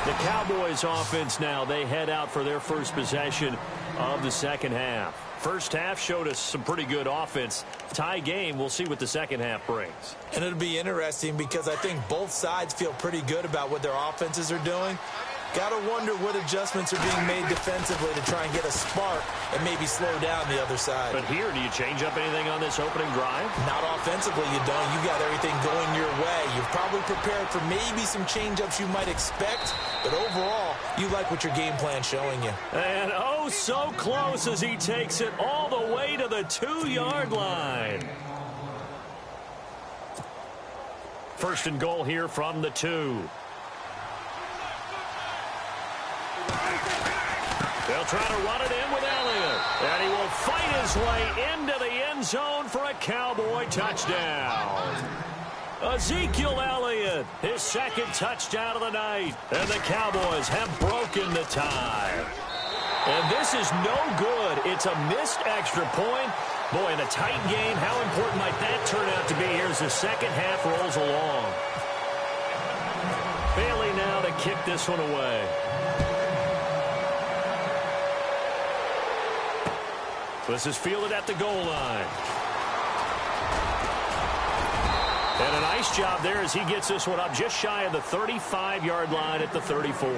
The Cowboys offense now, they head out for their first possession of the second half. First half showed us some pretty good offense. Tie game, we'll see what the second half brings. And it'll be interesting because I think both sides feel pretty good about what their offenses are doing. Got to wonder what adjustments are being made defensively to try and get a spark and maybe slow down the other side. But here, do you change up anything on this opening drive? Not offensively, you don't. You got everything going your way. You've probably prepared for maybe some change-ups you might expect, but overall, you like what your game plan's showing you. And oh, so close as he takes it all the way to the 2-yard line. First and goal here from the 2. They'll try to run it in with Elliott. And he will fight his way into the end zone for a Cowboy touchdown. Ezekiel Elliott, his second touchdown of the night. And the Cowboys have broken the tie. And this is no good. It's a missed extra point. Boy, in a tight game, how important might that turn out to be here as the second half rolls along. Bailey now to kick this one away. This is fielded at the goal line. And a nice job there as he gets this one up just shy of the 35-yard line at the 34.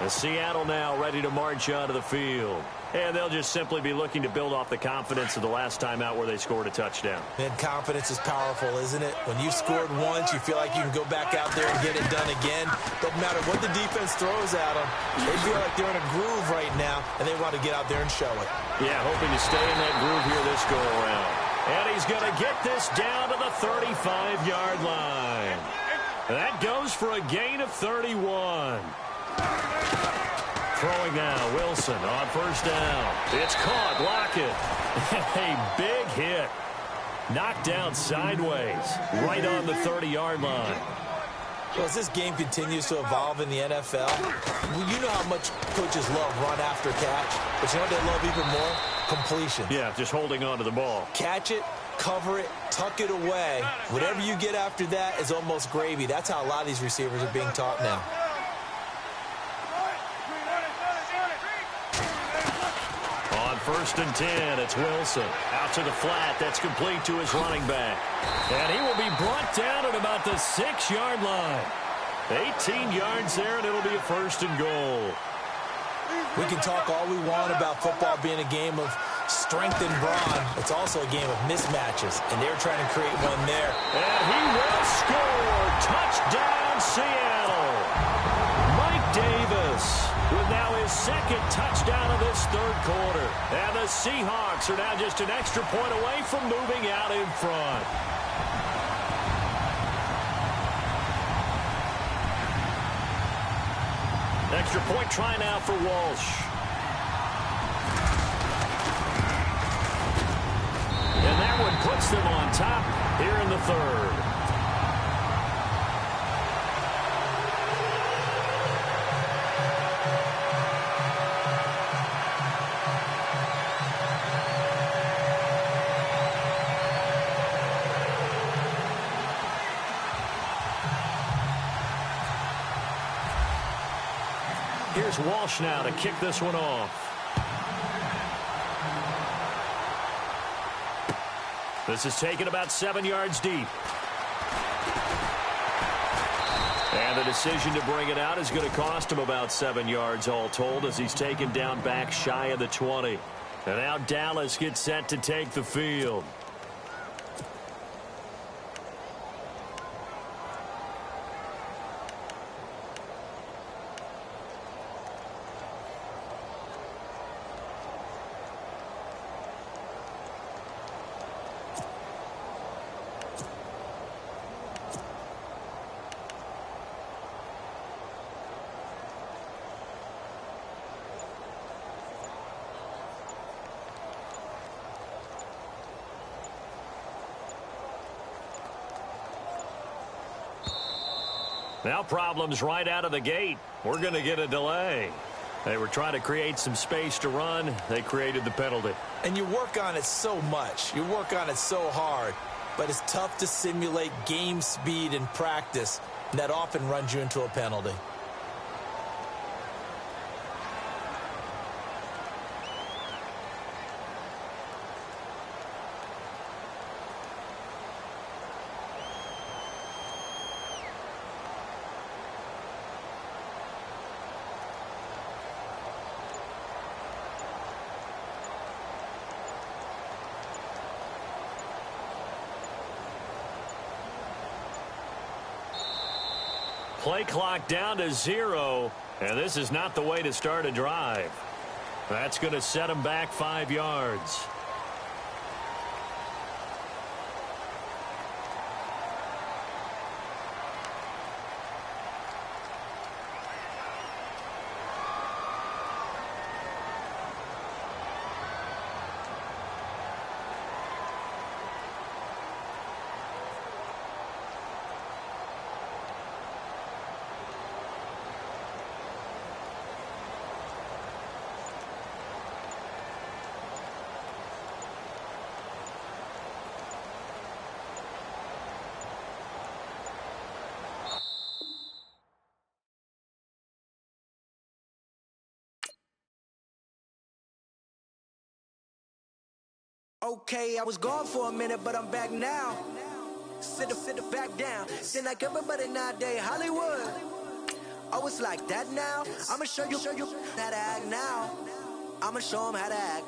And Seattle now ready to march onto the field. And they'll just simply be looking to build off the confidence of the last time out where they scored a touchdown. And confidence is powerful, isn't it? When you've scored once, you feel like you can go back out there and get it done again. Doesn't matter what the defense throws at them. They feel like they're in a groove right now, and they want to get out there and show it. Yeah, hoping to stay in that groove here this go-around. And he's going to get this down to the 35-yard line. That goes for a gain of 31. Throwing now, Wilson on first down. It's caught, Lockett. A big hit. Knocked down sideways, right on the 30-yard line. Well, as this game continues to evolve in the NFL, you know how much coaches love run after catch. But you know what they love even more? Completion. Yeah, just holding on to the ball. Catch it, cover it, tuck it away. Whatever you get after that is almost gravy. That's how a lot of these receivers are being taught now. First and 10, it's Wilson. Out to the flat, that's complete to his running back. And he will be brought down at about the 6-yard line. 18 yards there, and it'll be a first and goal. We can talk all we want about football being a game of strength and brawn. It's also a game of mismatches, and they're trying to create one there. And he will score. Touchdown, Seattle. Mike Davis with now his second touchdown of this third quarter. And the Seahawks are now just an extra point away from moving out in front. Extra point try now for Walsh. And that one puts them on top here in the third. Here's Walsh now to kick this one off. This is taken about 7 yards deep. And the decision to bring it out is going to cost him about 7 yards all told as he's taken down back shy of the 20. And now Dallas gets set to take the field. Now problems right out of the gate. We're going to get a delay. They were trying to create some space to run. They created the penalty. And you work on it so much. You work on it so hard. But it's tough to simulate game speed in practice. And that often runs you into a penalty. Play clock down to 0, and this is not the way to start a drive. That's going to set him back 5 yards. Okay, I was gone for a minute, but I'm back now. Sit back down. Then like everybody nowadays, Hollywood. Oh, it's like that now. I'ma show you how to act now. I'ma show them how to act.